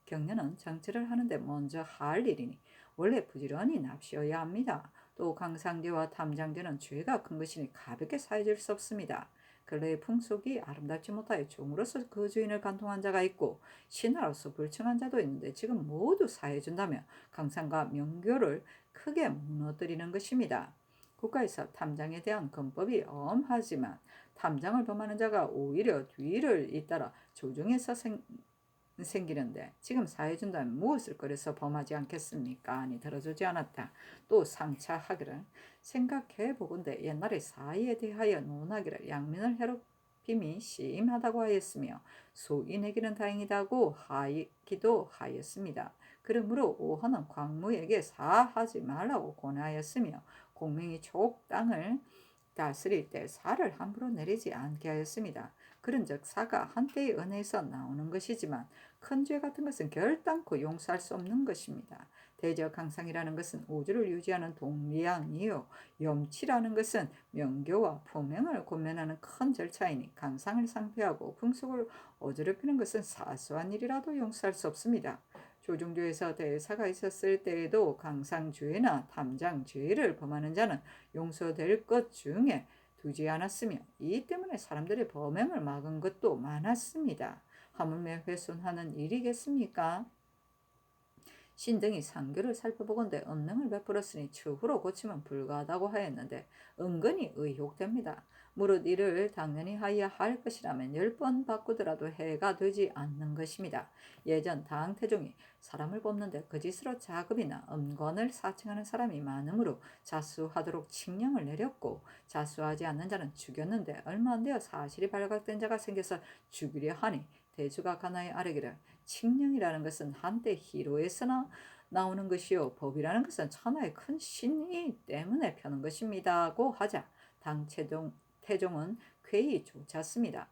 경련은 정치를 하는데 먼저 할 일이니 원래 부지런히 납시어야 합니다. 또 강상제와 탐장제는 죄가 큰 것이니 가볍게 사해줄 수 없습니다. 근래의 풍속이 아름답지 못하여 종으로서 그 주인을 간통한 자가 있고 신하로서 불청한 자도 있는데 지금 모두 사해준다면 강상과 명교를 크게 무너뜨리는 것입니다. 국가에서 탐장에 대한 권법이 엄하지만 탐장을 범하는 자가 오히려 뒤를 잇따라 조중에서 생기는데 지금 사해준다면 무엇을 그래서 범하지 않겠습니까? 아니 들어주지 않았다. 또 상차하기를 생각해보건대 옛날에 사의에 대하여 논하기를 양민을 해롭힘이 심하다고 하였으며 소인에게는 다행이다고 하기도 하였습니다. 그러므로 오헌은 광무에게 사하지 말라고 권하였으며 공명이 족 땅을 다스릴 때 사를 함부로 내리지 않게 하였습니다. 그런즉 사가 한때의 은혜에서 나오는 것이지만 큰 죄 같은 것은 결단코 용서할 수 없는 것입니다. 대저강상이라는 것은 우주를 유지하는 동리양이요 염치라는 것은 명교와 품행을 권면하는 큰 절차이니 강상을 상폐하고 풍속을 어지럽히는 것은 사소한 일이라도 용서할 수 없습니다. 조중조에서 대사가 있었을 때에도 강상죄나 탐장죄를 범하는 자는 용서될 것 중에 두지 않았으며 이 때문에 사람들의 범행을 막은 것도 많았습니다. 하물며 훼손하는 일이겠습니까? 신등이 상교를 살펴보건대 언능을 베풀었으니 추후로 고치면 불가하다고 하였는데 은근히 의혹됩니다. 무릇 이를 당연히 하여야 할 것이라면 10번 바꾸더라도 해가 되지 않는 것입니다. 예전 당태종이 사람을 뽑는데 거짓으로 자금이나 음권을 사칭하는 사람이 많으므로 자수하도록 칙령을 내렸고 자수하지 않는 자는 죽였는데 얼마 안 되어 사실이 발각된 자가 생겨서 죽이려 하니 대주가 가나에 아뢰기를 칙령이라는 것은 한때 희로에서나 나오는 것이요 법이라는 것은 천하의 큰 신이 때문에 펴는 것입니다고 하자 태종은 쾌히 쫓았습니다.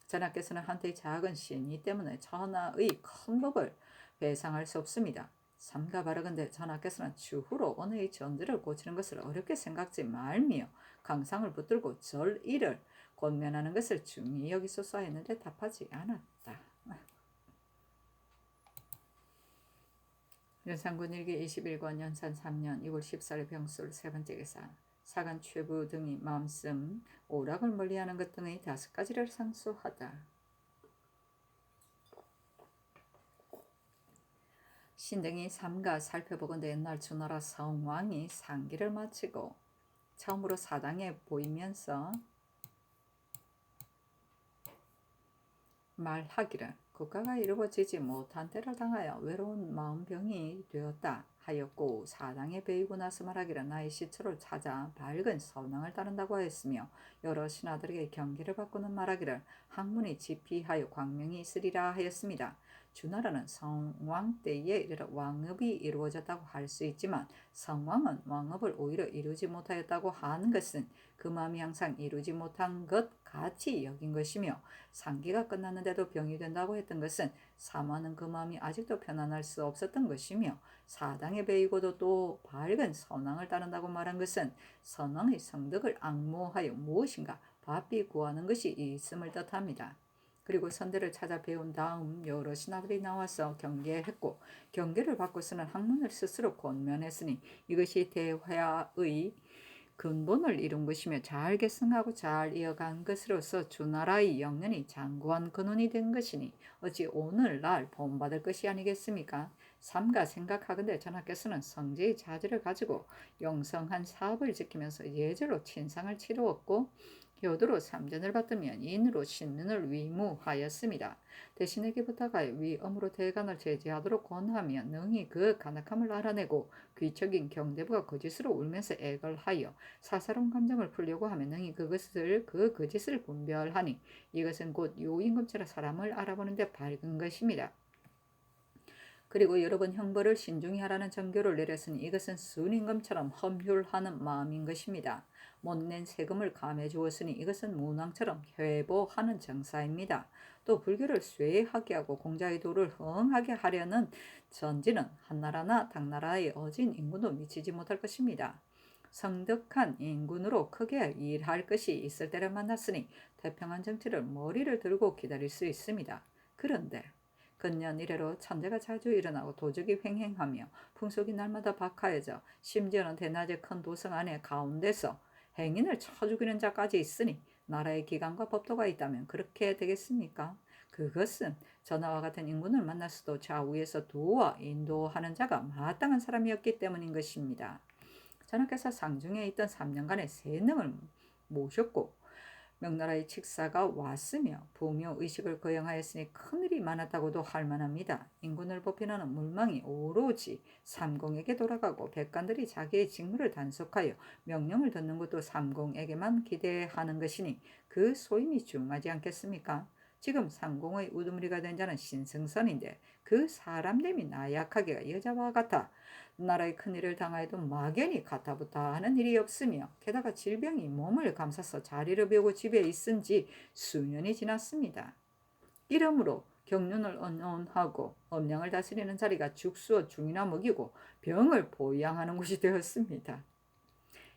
전하께서는 한때 작은 신이 때문에 천하의 큰 법을 배상할 수 없습니다. 삼가 바르건대 전하께서는 추후로 오늘의 전제를 고치는 것을 어렵게 생각지 말며 강상을 붙들고 절일을 권면하는 것을 중히 여기소서 했는데 답하지 않았다. 연산군 일기 21권 연산 3년 2월 14일 병술 세 번째 기사 사간 최부 등이 마음씀 오락을 멀리하는 것 등의 5가지를 상수하다. 신등이 삼가 살펴보건대 옛날 주나라 성왕이 상기를 마치고 처음으로 사당에 보이면서 말하기를 국가가 이루어지지 못한 때를 당하여 외로운 마음병이 되었다 하였고 사당에 배이고 나서 말하기를 나의 시초를 찾아 밝은 선왕을 따른다고 하였으며 여러 신하들에게 경계를 바꾸는 말하기를 학문이 지피하여 광명이 있으리라 하였습니다. 주나라는 성왕 때에 이르러 왕업이 이루어졌다고 할 수 있지만 성왕은 왕업을 오히려 이루지 못하였다고 하는 것은 그 마음이 항상 이루지 못한 것 같이 여긴 것이며 상기가 끝났는데도 병이 된다고 했던 것은 사모하는 그 마음이 아직도 편안할 수 없었던 것이며 사당에 배이고도 또 밝은 선왕을 따른다고 말한 것은 선왕의 성덕을 앙모하여 무엇인가 바삐 구하는 것이 있음을 뜻합니다. 그리고 선대를 찾아 배운 다음 여러 신하들이 나와서 경계했고 경계를 받고서는 학문을 스스로 권면했으니 이것이 대화의 근본을 이룬 것이며 잘 계승하고 잘 이어간 것으로서 주나라의 영년이 장구한 근원이 된 것이니 어찌 오늘날 본받을 것이 아니겠습니까? 삼가 생각하건대 전하께서는 성제의 자질을 가지고 영성한 사업을 지키면서 예절로 친상을 치루었고 효도로 삼전을 받으며 인으로 신문을 위무하였습니다. 대신에게 부탁하여 위엄으로 대간을 제지하도록 권하며 능히 그 간악함을 알아내고 귀척인 경대부가 거짓으로 울면서 애걸하여 사사로운 감정을 풀려고 하면 능히 그 거짓을 분별하니 이것은 곧 요임금처럼 사람을 알아보는 데 밝은 것입니다. 그리고 여러 번 형벌을 신중히 하라는 정교를 내렸으니 이것은 순임금처럼 험휼하는 마음인 것입니다. 못낸 세금을 감해 주었으니 이것은 문왕처럼 회보하는 정사입니다. 또 불교를 쇠하게 하고 공자의 도를 흥하게 하려는 전지는 한나라나 당나라의 어진 인구도 미치지 못할 것입니다. 성덕한 인군으로 크게 일할 것이 있을 때를 만났으니 태평한 정치를 머리를 들고 기다릴 수 있습니다. 그런데 근년 이래로 천재가 자주 일어나고 도적이 횡행하며 풍속이 날마다 박하여져 심지어는 대낮에 큰 도성 안에 가운데서 행인을 쳐 죽이는 자까지 있으니 나라의 기관과 법도가 있다면 그렇게 되겠습니까? 그것은 전하와 같은 인군을 만날 수도 좌우에서 도와 인도하는 자가 마땅한 사람이었기 때문인 것입니다. 전하께서 상중에 있던 3년간의 세능을 모셨고 명나라의 칙사가 왔으며 부묘 의식을 거행하였으니 큰일이 많았다고도 할 만합니다. 인군을 보필하는 물망이 오로지 삼공에게 돌아가고 백관들이 자기의 직무를 단속하여 명령을 듣는 것도 삼공에게만 기대하는 것이니 그 소임이 중하지 않겠습니까? 지금 삼공의 우두머리가 된 자는 신승선인데 그 사람됨이 나약하기가 여자와 같아 나라의 큰일을 당하여도 막연히 가타부타하는 일이 없으며 게다가 질병이 몸을 감싸서 자리를 비우고 집에 있은 지 수년이 지났습니다. 이러므로 경륜을 언론하고 엄량을 다스리는 자리가 죽수어 중이나 먹이고 병을 보양하는 곳이 되었습니다.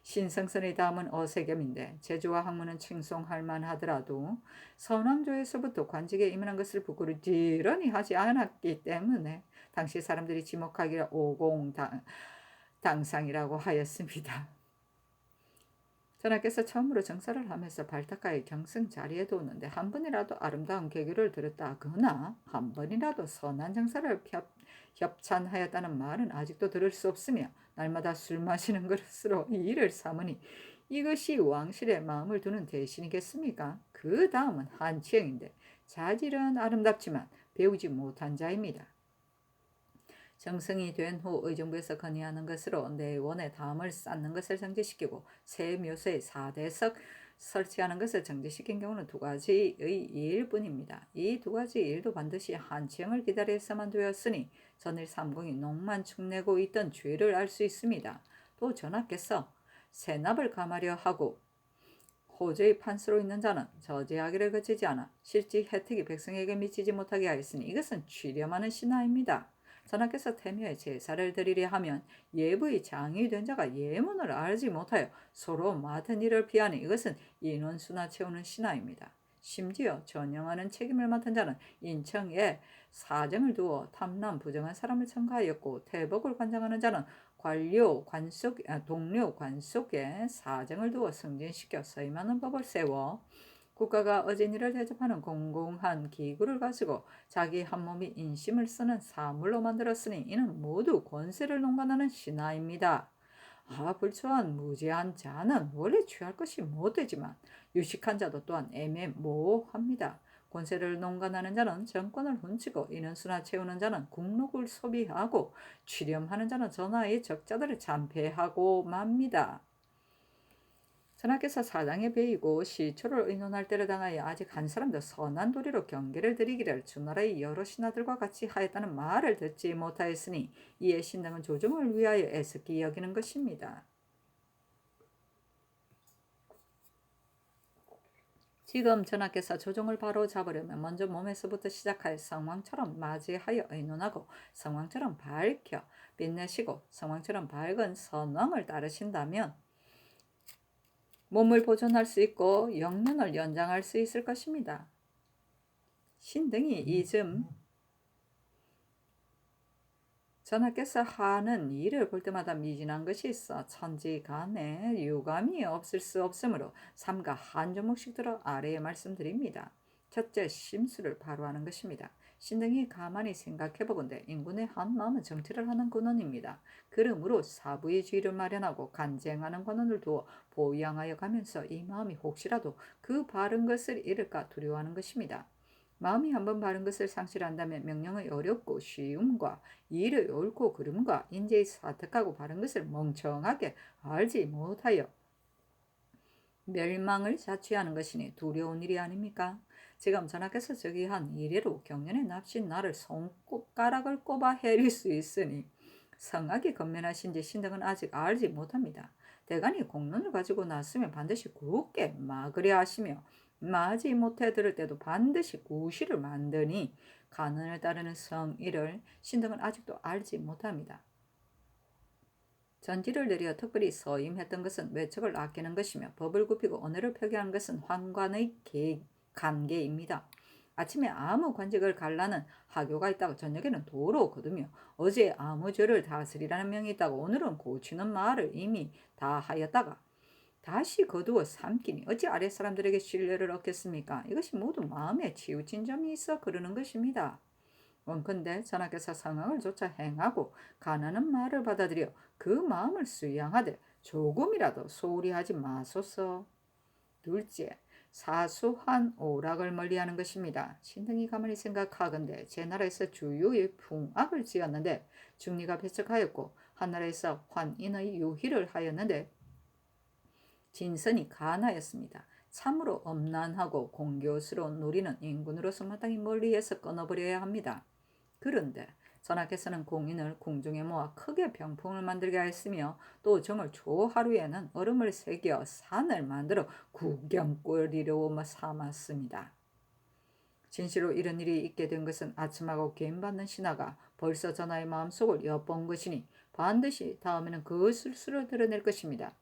신성선의 다음은 어세겸인데 제주와 학문은 칭송할 만하더라도 선왕조에서부터 관직에 임한 것을 부끄러지런히 하지 않았기 때문에 당시 사람들이 지목하기를 오공당상이라고 하였습니다. 전하께서 처음으로 정사를 하면서 발탁하여 경승 자리에 두었는데 한 번이라도 아름다운 계교를 들었다거나 한 번이라도 선한 정사를 협찬하였다는 말은 아직도 들을 수 없으며 날마다 술 마시는 것으로 이 일을 삼으니 이것이 왕실의 마음을 두는 대신이겠습니까? 그 다음은 한치영인데 자질은 아름답지만 배우지 못한 자입니다. 정승이 된 후 의정부에서 건의하는 것으로 내원의 담을 쌓는 것을 정지시키고 새 묘소에 4대석 설치하는 것을 정지시킨 경우는 두 가지의 일뿐입니다. 이 두 가지 일도 반드시 한치영을 기다려서만 되었으니 전일 삼공이 농만 축내고 있던 죄를 알 수 있습니다. 또 전하께서 세납을 감하려 하고 호주의 판수로 있는 자는 저지하기를 거치지 않아 실직 혜택이 백성에게 미치지 못하게 하였으니 이것은 취렴하는 신하입니다. 전하께서 태묘에 제사를 드리려 하면 예부의 장이 된 자가 예문을 알지 못하여 서로 맡은 일을 피하니 이것은 인원수나 채우는 신하입니다. 심지어 전영하는 책임을 맡은 자는 인청에 사정을 두어 탐남 부정한 사람을 청구하였고 태복을 관장하는 자는 동료 관속에 사정을 두어 승진시켜 서임하는 법을 세워 국가가 어진이를 대접하는 공공한 기구를 가지고 자기 한 몸이 인심을 쓰는 사물로 만들었으니 이는 모두 권세를 농간하는 신하입니다. 불초한 무지한 자는 원래 취할 것이 못되지만 유식한 자도 또한 애매모호합니다. 권세를 농간하는 자는 정권을 훔치고 인원수나 채우는 자는 국록을 소비하고 취렴하는 자는 전하의 적자들을 참패하고 맙니다. 전하께서 사장에 베이고 시초를 의논할 때를 당하여 아직 한 사람도 선한 도리로 경계를 드리기를 주나라의 여러 신하들과 같이 하였다는 말을 듣지 못하였으니 이에 신당은 조정을 위하여 애석히 여기는 것입니다. 지금 전하께서 조정을 바로 잡으려면 먼저 몸에서부터 시작하여 성왕처럼 맞이하여 의논하고 성왕처럼 밝혀 빛내시고 성왕처럼 밝은 선왕을 따르신다면 몸을 보존할 수 있고 영년을 연장할 수 있을 것입니다. 신등이 이즘 전하께서 하는 일을 볼 때마다 미진한 것이 있어 천지간에 유감이 없을 수 없으므로 삼가 한 조목씩 들어 아래에 말씀드립니다. 첫째, 심수를 바로 하는 것입니다. 신등이 가만히 생각해보건대 인군의 한 마음은 정치를 하는 권원입니다. 그러므로 사부의 주의를 마련하고 간쟁하는 권원을 두어 보양하여 가면서 이 마음이 혹시라도 그 바른 것을 잃을까 두려워하는 것입니다. 마음이 한번 바른 것을 상실한다면 명령의 어렵고 쉬움과 일의 옳고 그름과 인재의 사특하고 바른 것을 멍청하게 알지 못하여 멸망을 자취하는 것이니 두려운 일이 아닙니까? 지금 전하께서 저기한 이래로 경련에 납신 나를 손가락을 꼽아 해릴 수 있으니 성악이 건면하신지 신등은 아직 알지 못합니다. 대간이 공론을 가지고 났으면 반드시 굳게 막으려 하시며 마지 못해 들을 때도 반드시 구실을 만드니 간언을 따르는 성의를 신등은 아직도 알지 못합니다. 전지를 내려 특별히 서임했던 것은 외척을 아끼는 것이며 법을 굽히고 언어를 표기하는 것은 환관의 관계입니다. 아침에 아무 관직을 갈라는 하교가 있다고 저녁에는 도로 거두며 어제 아무 죄를 다스리라는 명이 있다고 오늘은 고치는 말을 이미 다 하였다가 다시 거두어 삼키니 어찌 아랫사람들에게 신뢰를 얻겠습니까? 이것이 모두 마음에 치우친 점이 있어 그러는 것입니다. 원컨대 전하께서 상황을 조차 행하고 가난한 말을 받아들여 그 마음을 수양하되 조금이라도 소홀히 하지 마소서. 둘째, 사소한 오락을 멀리하는 것입니다. 신등이 가만히 생각하건대 제 나라에서 주유의 풍악을 지었는데 중리가 배척하였고 한나라에서 환인의 유희를 하였는데 진선이 간하였습니다. 참으로 엄난하고 공교스러운 놀이는 인군으로서 마땅히 멀리해서 끊어버려야 합니다. 그런데 전하께서는 공인을 궁중에 모아 크게 병풍을 만들게 하였으며 또 정월 초하루에는 얼음을 새겨 산을 만들어 구경거리로 삼았습니다. 진실로 이런 일이 있게 된 것은 아첨하고 개인받는 신하가 벌써 전하의 마음속을 엿본 것이니 반드시 다음에는 그 실수를 드러낼 것입니다.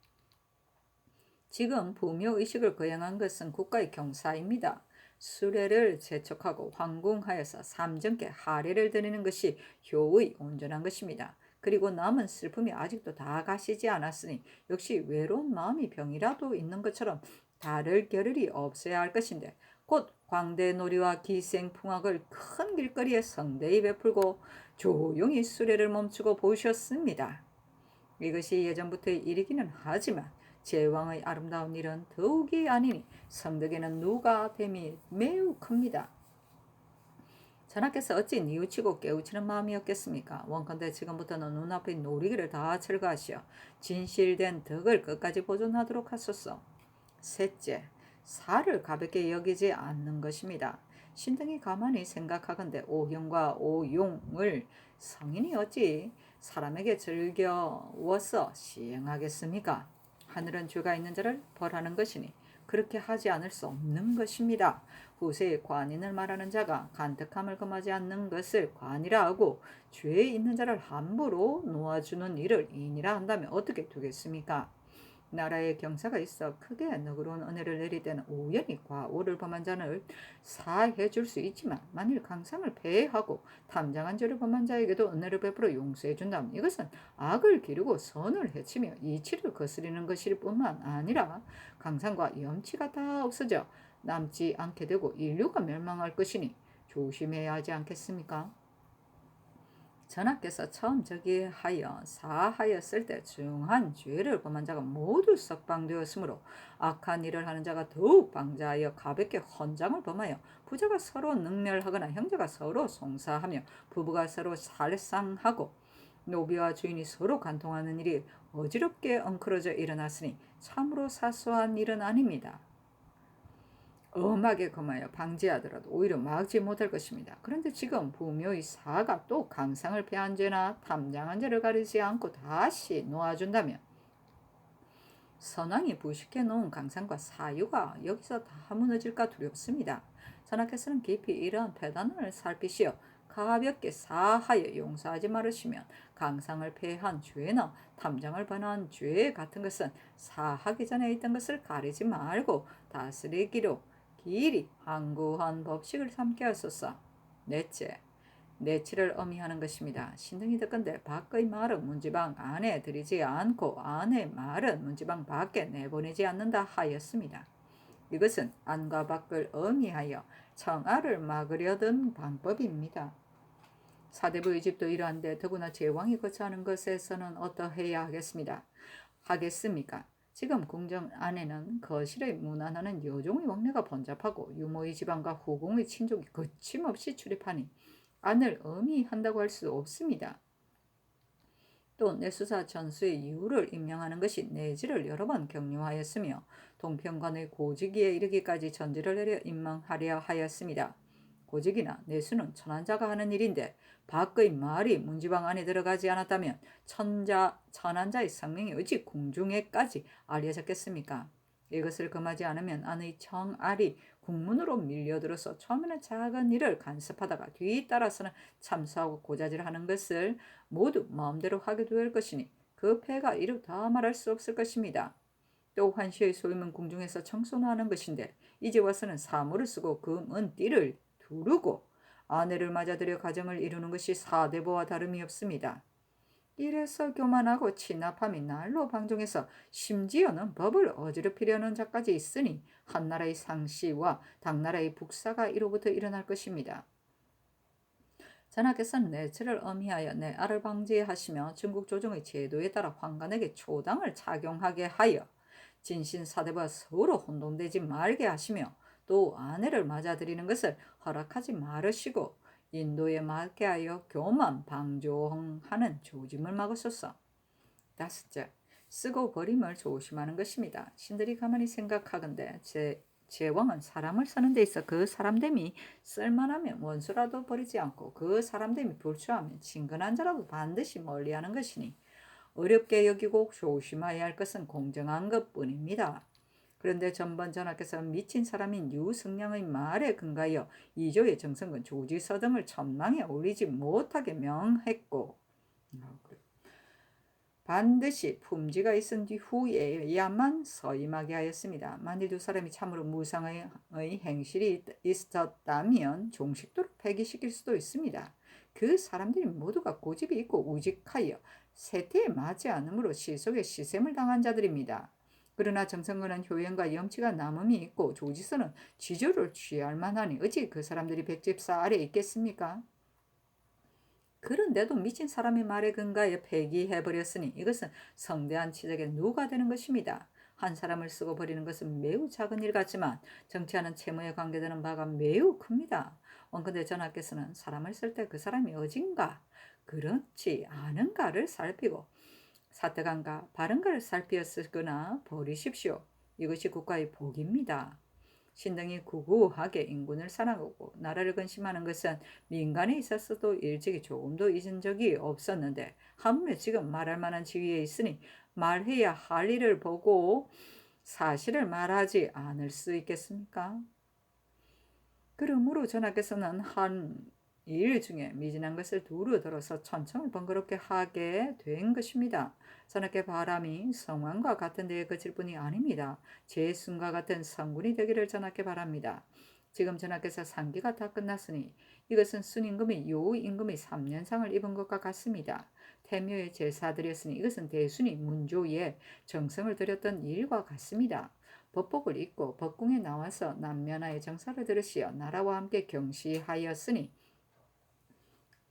지금 부묘의식을 거행한 것은 국가의 경사입니다. 수레를 재촉하고 황궁하여서 삼정께 하례를 드리는 것이 효의 온전한 것입니다. 그리고 남은 슬픔이 아직도 다 가시지 않았으니 역시 외로운 마음이 병이라도 있는 것처럼 다를 겨를이 없어야 할 것인데 곧 광대놀이와 기생풍악을 큰 길거리에 성대히 베풀고 조용히 수레를 멈추고 보셨습니다. 이것이 예전부터의 일이기는 하지만 제왕의 아름다운 일은 더욱이 아니니 성덕에는 누가 됨이 매우 큽니다. 전하께서 어찌 뉘우치고 깨우치는 마음이었겠습니까? 원컨대 지금부터는 눈앞의 놀이기를 다 철거하시어 진실된 덕을 끝까지 보존하도록 하소서. 셋째, 살을 가볍게 여기지 않는 것입니다. 신등이 가만히 생각하건대 오형과 오용을 성인이 어찌 사람에게 즐겨워서 시행하겠습니까? 하늘은 죄가 있는 자를 벌하는 것이니 그렇게 하지 않을 수 없는 것입니다. 후세의 관인을 말하는 자가 간특함을 금하지 않는 것을 관이라 하고 죄에 있는 자를 함부로 놓아주는 일을 인이라 한다면 어떻게 되겠습니까? 나라에 경사가 있어 크게 너그러운 은혜를 내릴 때는 우연히 과오를 범한 자를 사해 줄 수 있지만 만일 강상을 폐하고 탐장한 죄를 범한 자에게도 은혜를 베풀어 용서해 준다면 이것은 악을 기르고 선을 해치며 이치를 거스리는 것일 뿐만 아니라 강상과 염치가 다 없어져 남지 않게 되고 인류가 멸망할 것이니 조심해야 하지 않겠습니까? 전하께서 처음 저기하여 사하였을 때 중한 죄를 범한 자가 모두 석방되었으므로 악한 일을 하는 자가 더욱 방자하여 가볍게 헌장을 범하여 부자가 서로 능멸하거나 형제가 서로 송사하며 부부가 서로 살상하고 노비와 주인이 서로 간통하는 일이 어지럽게 엉클어져 일어났으니 참으로 사소한 일은 아닙니다. 엄하게 금하여 방지하더라도 오히려 막지 못할 것입니다. 그런데 지금 부묘의 사가 또 강상을 패한 죄나 탐장한 죄를 가리지 않고 다시 놓아준다면 선왕이 부식해 놓은 강상과 사유가 여기서 다 무너질까 두렵습니다. 전하께서는 깊이 이러한 패단을 살피시어 가볍게 사하여 용서하지 말으시면 강상을 패한 죄나 탐장을 범한 죄 같은 것은 사하기 전에 있던 것을 가리지 말고 다스리기로 길이 항구한 법칙을 삼게 하소서. 넷째, 내치를 의미하는 것입니다. 신등이 듣건대 밖의 말은 문지방 안에 들이지 않고 안의 말은 문지방 밖에 내보내지 않는다 하였습니다. 이것은 안과 밖을 의미하여 청아를 막으려던 방법입니다. 사대부의 집도 이러한데 더구나 제왕이 거처하는 것에서는 어떠해야 하겠습니까? 지금 궁정 안에는 거실의 문안하는 여종의 왕래가 번잡하고 유모의 지방과 후궁의 친족이 거침없이 출입하니 안을 의미한다고 할 수 없습니다. 또 내수사 전수의 이유를 임명하는 것이 내지를 여러 번 격려하였으며 동평관의 고직위에 이르기까지 전지를 내려 임명하려 하였습니다. 고직이나 내수는 천한자가 하는 일인데 밖의 말이 문지방 안에 들어가지 않았다면 천한자의 성명이 어찌 궁중에까지 알려졌겠습니까? 이것을 금하지 않으면 안의 청알이 국문으로 밀려들어서 처음에는 작은 일을 간섭하다가 뒤따라서는 참수하고 고자질하는 것을 모두 마음대로 하게 될 것이니 그 폐가 이루 다 말할 수 없을 것입니다. 또 환시의 소임은 궁중에서 청소하는 것인데 이제 와서는 사물을 쓰고 금은 띠를 두르고 아내를 맞아들여 가정을 이루는 것이 사대보와 다름이 없습니다. 이래서 교만하고 친압함이 날로 방종해서 심지어는 법을 어지럽히려는 자까지 있으니 한나라의 상시와 당나라의 북사가 이로부터 일어날 것입니다. 전하께서는 내체를 엄히하여 내아를 방지하시며 중국 조정의 제도에 따라 환관에게 초당을 착용하게 하여 진신사대와 서로 혼동되지 말게 하시며 또 아내를 맞아들이는 것을 허락하지 말으시고 인도에 맞게 하여 교만 방종하는 조짐을 막으소서. 다섯째, 쓰고 버림을 조심하는 것입니다. 신들이 가만히 생각하건대 제왕은 사람을 쓰는 데 있어 그 사람됨이 쓸만하면 원수라도 버리지 않고 그 사람됨이 불추하면 친근한 자라도 반드시 멀리하는 것이니 어렵게 여기고 조심해야 할 것은 공정한 것뿐입니다. 그런데 전번 전하께서 미친 사람인 유승량의 말에 근거하여 이조의 정성은 조지서 등을 천망에 올리지 못하게 명했고 반드시 품지가 있은 뒤후에야만 서임하게 하였습니다. 만일 두 사람이 참으로 무상의 행실이 있었다면 종식도로 폐기시킬 수도 있습니다. 그 사람들이 모두가 고집이 있고 우직하여 세태에 맞지 않으므로 시속에 시샘을 당한 자들입니다. 그러나 정성근은 효연과 염치가 남음이 있고 조지서는 지조를 취할 만하니 어찌 그 사람들이 백집사 아래 있겠습니까? 그런데도 미친 사람의 말에 근거하여 폐기해버렸으니 이것은 성대한 치적에 누가 되는 것입니다. 한 사람을 쓰고 버리는 것은 매우 작은 일 같지만 정치하는 채무에 관계되는 바가 매우 큽니다. 원컨대 전하께서는 사람을 쓸 때 그 사람이 어진가 그렇지 않은가를 살피고 사태간가 바른가를 살피어 쓰거나 버리십시오. 이것이 국가의 복입니다. 신등이 구구하게 인군을 사랑하고 나라를 근심하는 것은 민간에 있었어도 일찍이 조금도 잊은 적이 없었는데 하물며 지금 말할 만한 지위에 있으니 말해야 할 일을 보고 사실을 말하지 않을 수 있겠습니까? 그러므로 전하께서는 한 일 중에 미진한 것을 두루 들어서 천청을 번거롭게 하게 된 것입니다. 전하께 바람이 성왕과 같은 데에 그칠 뿐이 아닙니다. 제순과 같은 성군이 되기를 전하께 바랍니다. 지금 전하께서 상기가 다 끝났으니 이것은 순임금이 요임금이 3년상을 입은 것과 같습니다. 태묘의 제사드렸으니 이것은 대순이 문조에 정성을 들였던 일과 같습니다. 법복을 입고 법궁에 나와서 남면하에 정사를 들으시어 나라와 함께 경시하였으니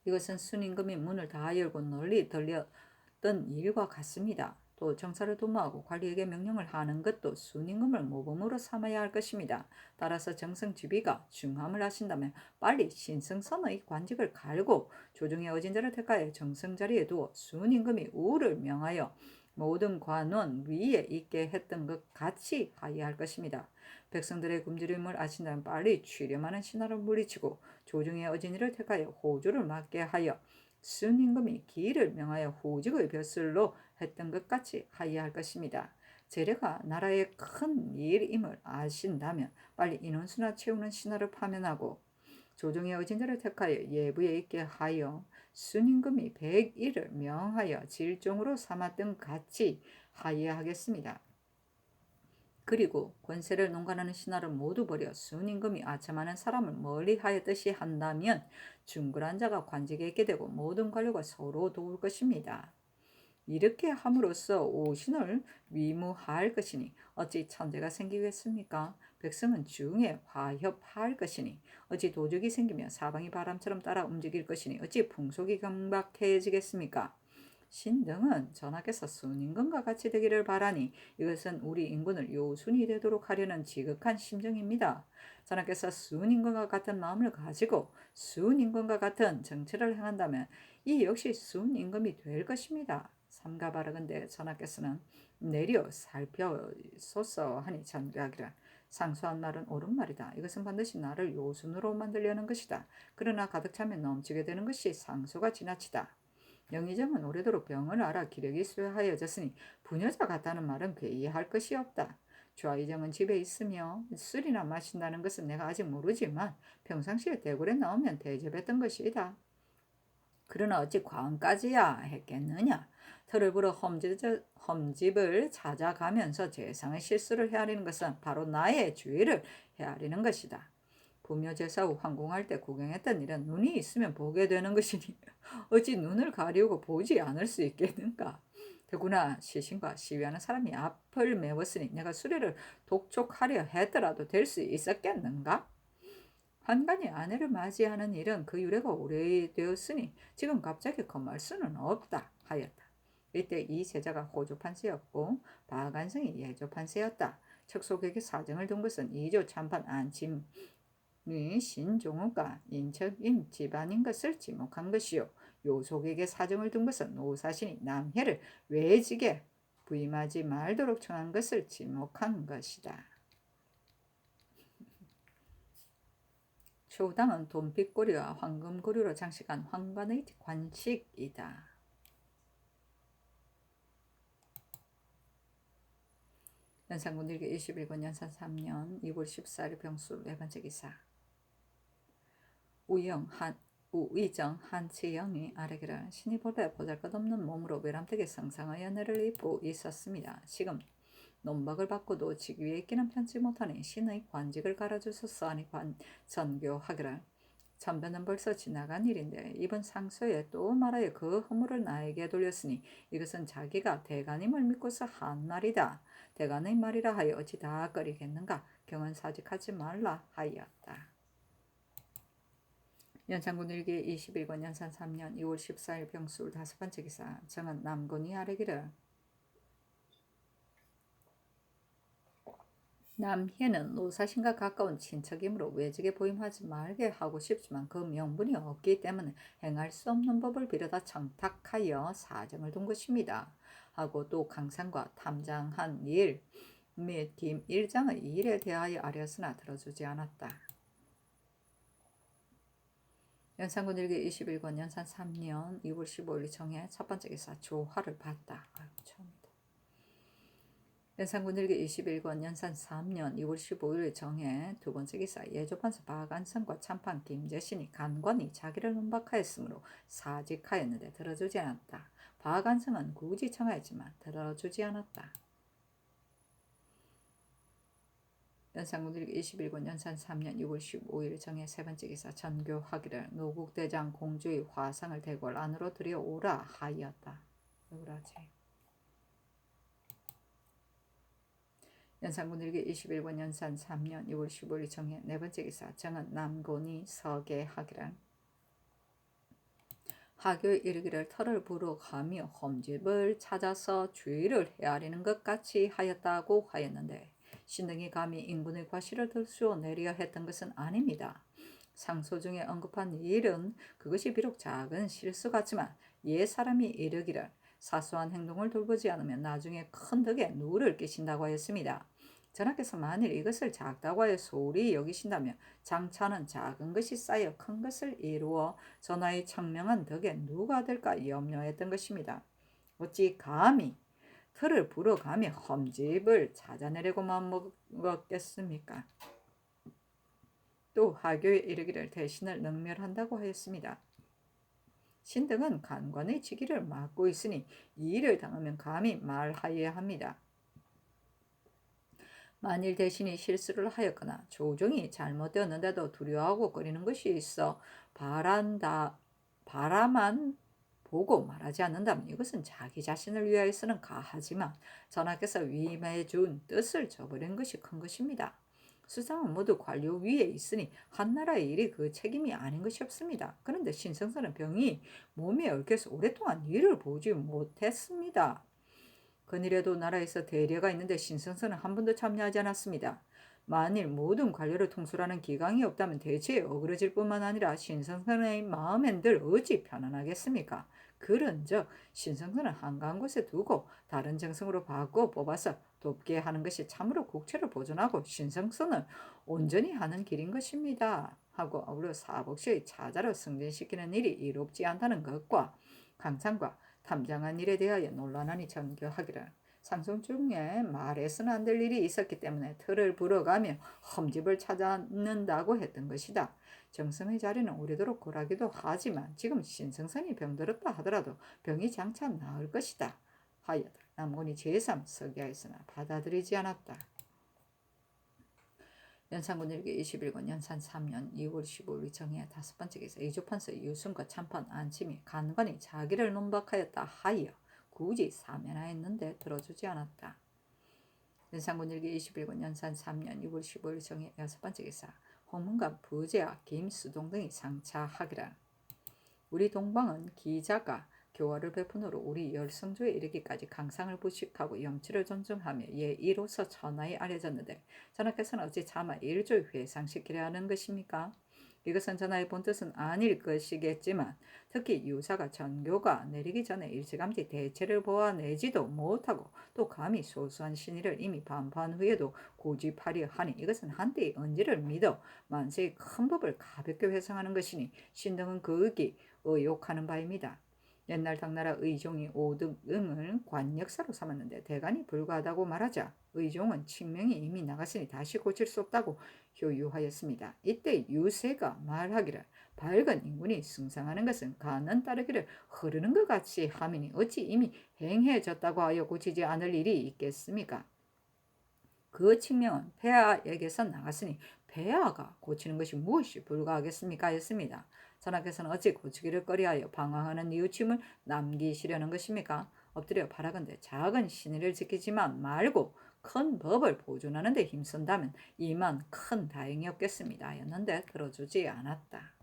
이것은 순임금이 문을 다 열고 널리 들렸던 일과 같습니다. 또 정사를 도모하고 관리에게 명령을 하는 것도 순임금을 모범으로 삼아야 할 것입니다. 따라서 정성지비가 중함을 하신다면 빨리 신승선의 관직을 갈고 조정의 어진자를 택하여 정성자리에 두어 순임금이 우를 명하여 모든 관원 위에 있게 했던 것 같이 하여야 할 것입니다. 백성들의 굶주림을 아신다면 빨리 취렴하는 신하를 물리치고 조정의 어진이를 택하여 호조를 맡게 하여 순임금이 기일을 명하여 후직의 벼슬로 했던 것 같이 하여야 할 것입니다. 재래가 나라의 큰 일임을 아신다면 빨리 인원수나 채우는 신하를 파면하고 조정의 어진자를 택하여 예부에 있게 하여 순임금이 100일을 명하여 질종으로 삼았던 같이 하여야 하겠습니다. 그리고 권세를 농간하는 신하를 모두 버려 순임금이 아첨하는 사람을 멀리하였듯이 한다면 중굴한 자가 관직에 있게 되고 모든 관료가 서로 도울 것입니다. 이렇게 함으로써 오신을 위무할 것이니 어찌 천재가 생기겠습니까? 백성은 중에 화협할 것이니 어찌 도적이 생기며 사방이 바람처럼 따라 움직일 것이니 어찌 풍속이 경박해지겠습니까? 신등은 전하께서 순임금과 같이 되기를 바라니 이것은 우리 인군을 요순이 되도록 하려는 지극한 심정입니다. 전하께서 순임금과 같은 마음을 가지고 순임금과 같은 정치를 행한다면 이 역시 순임금이 될 것입니다. 삼가 바라건대 전하께서는 내려 살펴소서 하니 전가하기를 상수한 말은 옳은 말이다. 이것은 반드시 나를 요순으로 만들려는 것이다. 그러나 가득 차면 넘치게 되는 것이 상수가 지나치다. 영의정은 오래도록 병을 앓아 기력이 쇠하여졌으니 부녀자 같다는 말은 괴이할 것이 없다. 좌의정은 집에 있으며 술이나 마신다는 것은 내가 아직 모르지만 평상시에 대궐에 나오면 대접했던 것이다. 그러나 어찌 과언까지야 했겠느냐. 털을 불어 험집을 찾아가면서 재상의 실수를 헤아리는 것은 바로 나의 주의를 헤아리는 것이다. 부묘제사 후 황궁할 때 구경했던 일은 눈이 있으면 보게 되는 것이니 어찌 눈을 가리우고 보지 않을 수 있겠는가. 더구나 시신과 시위하는 사람이 앞을 메웠으니 내가 수레를 독촉하려 했더라도 될 수 있었겠는가? 환관이 아내를 맞이하는 일은 그 유래가 오래되었으니 지금 갑자기 금할 수는 없다 하였다. 이때 이 제자가 호조 판세였고 바간성이 예조 판세였다. 척속에게 사정을 둔 것은 이조 참판 안침이 신종우가 인척인 집안인 것을 지목한 것이요, 요속에게 사정을 둔 것은 노사신이 남해를 외직에 부임하지 말도록 청한 것을 지목한 것이다. 초당은 돈빛고리와 황금고리로 장식한 황관의 관식이다. 연산군 일기 21권 연산 3년 2월 14일 병수 네 번째 기사. 우의정 한치영이 아래기를 신이 보다 보잘것없는 몸으로 외람되게 성상의 연애를 입고 있었습니다. 지금 논박을 받고도 직위에 있기는 편치 못하니 신의 관직을 갈아주소서 하니 전교하기를. 전변은 벌써 지나간 일인데 이번 상소에 또 말하여 그 허물을 나에게 돌렸으니 이것은 자기가 대간임을 믿고서 한 말이다. 대간의 말이라 하여 어찌 다 꺼리겠는가. 경은 사직하지 말라 하였다. 연산군 일기 21권 연산 3년 2월 14일 병술 다섯 번째 기사. 정은 남군이 아뢰기를. 남희는 노사신과 가까운 친척이므로 외직에 보임하지 말게 하고 싶지만 그 명분이 없기 때문에 행할 수 없는 법을 빌어다 청탁하여 사정을 둔 것입니다. 하고 또 강산과 탐장한 일 및 김일장의 일에 대하여 아뢰었으나 들어주지 않았다. 연산군 일기 21권 연산 3년 2월 15일 정해 첫 번째 기사. 조화를 봤다. 연산군 일기 21권 연산 3년 2월 15일 정해 두 번째 기사. 예조판서 박안성과 참판 김재신이 간관이 자기를 논박하였으므로 사직하였는데 들어주지 않았다. 박안성은 굳이 청하였지만 들어주지 않았다. 연산군 일기 21권 연산 3년 2월 15일 정해 세 번째 기사. 전교하기를 노국대장 공주의 화상을 대궐 안으로 들여오라 하였다. 누구라지? 연산군 일기 21권 연산 3년 2월 15일 정해 네 번째 기사. 정은 남곤이 서계하기를. 하교에 이르기를 털을 부러 가며 험집을 찾아서 주의를 헤아리는 것 같이 하였다고 하였는데 신등이 감히 인군의 과실을 들추어 내려 했던 것은 아닙니다. 상소 중에 언급한 일은 그것이 비록 작은 실수 같지만 옛 사람이 이르기를 사소한 행동을 돌보지 않으면 나중에 큰 덕에 누를 끼친다고 하였습니다. 전하께서 만일 이것을 작다고 하여 소홀히 여기신다면 장차는 작은 것이 쌓여 큰 것을 이루어 전하의 청명한 덕에 누가 될까 염려했던 것입니다. 어찌 감히 틀을 불어가며 험집을 찾아내려고 마음먹었겠습니까? 또 하교에 이르기를 대신을 능멸한다고 하였습니다. 신등은 간관의 직위를 맡고 있으니 이 일을 당하면 감히 말하여야 합니다. 만일 대신이 실수를 하였거나 조정이 잘못되었는데도 두려워하고 꺼리는 것이 있어 바라만 보고 말하지 않는다면 이것은 자기 자신을 위하여서는 가하지만 전하께서 위임해 준 뜻을 저버린 것이 큰 것입니다. 수상은 모두 관료 위에 있으니 한나라의 일이 그 책임이 아닌 것이 없습니다. 그런데 신성사는 병이 몸에 얽혀서 오랫동안 일을 보지 못했습니다. 근일에도 나라에서 대례가 있는데 신성사는 한 번도 참여하지 않았습니다. 만일 모든 관료를 통솔하는 기강이 없다면 대체에 어그러질 뿐만 아니라 신성사의 마음엔들 어찌 편안하겠습니까? 그런즉 신성사는 한가한 곳에 두고 다른 정성으로 바꿔 뽑아서 돕게 하는 것이 참으로 국체를 보존하고 신성사는 온전히 하는 길인 것입니다. 하고 아울러 사복시의 차자로 승진시키는 일이 이롭지 않다는 것과 강산과 탐장한 일에 대하여 논란하니 전교하기를. 상송 중에 말해서는 안 될 일이 있었기 때문에 틀을 불어가며 험집을 찾아는다고 했던 것이다. 정성의 자리는 오래도록 고라기도 하지만 지금 신성선이 병들었다 하더라도 병이 장차 나을 것이다 하였다. 남군이 제3 서기하였으나 받아들이지 않았다. 연산군 일기 21권 연산 3년 2월 15일 정해 5번째 기사 이조판서 유순과 참판 안침이 간관이 자기를 논박하였다 하여 굳이 사면하였는데 들어주지 않았다. 연산군 일기 21권 연산 3년 6월 15일 정해 6번째 기사 홍문관 부재와 김수동 등이 상차하기라. 우리 동방은 기자가 교화를 베푼 후로 우리 열성조에 이르기까지 강상을 부식하고 영치를 존중하며 예의로서 천하에 알려졌는데 전하께서는 어찌 차마 일조 회상시키려 하는 것입니까? 이것은 전하의 본뜻은 아닐 것이겠지만 특히 유사가 전교가 내리기 전에 일찌감치 대체를 보아내지도 못하고 또 감히 소소한 신의를 이미 반포한 후에도 고집하려 하니 이것은 한때의 언지를 믿어 만세의 큰 법을 가볍게 회상하는 것이니 신등은 그의 의혹하는 바입니다. 옛날 당나라 의종이 오등을 관역사로 삼았는데 대간이 불가하다고 말하자 의종은 칙명이 이미 나갔으니 다시 고칠 수 없다고 효유하였습니다. 이때 유세가 말하기를 밝은 인군이 승상하는 것은 가는 따르기를 흐르는 것 같이 함이니 어찌 이미 행해졌다고 하여 고치지 않을 일이 있겠습니까? 그 칙명은 폐하에게서 나갔으니 폐하가 고치는 것이 무엇이 불가하겠습니까? 했습니다. 전하께서는 어찌 고치기를 꺼리하여 방황하는 뉘우침을 남기시려는 것입니까? 엎드려 바라건대 작은 신의를 지키지만 말고 큰 법을 보존하는 데 힘쓴다면 이만 큰 다행이 없겠습니다. 였는데 들어주지 않았다.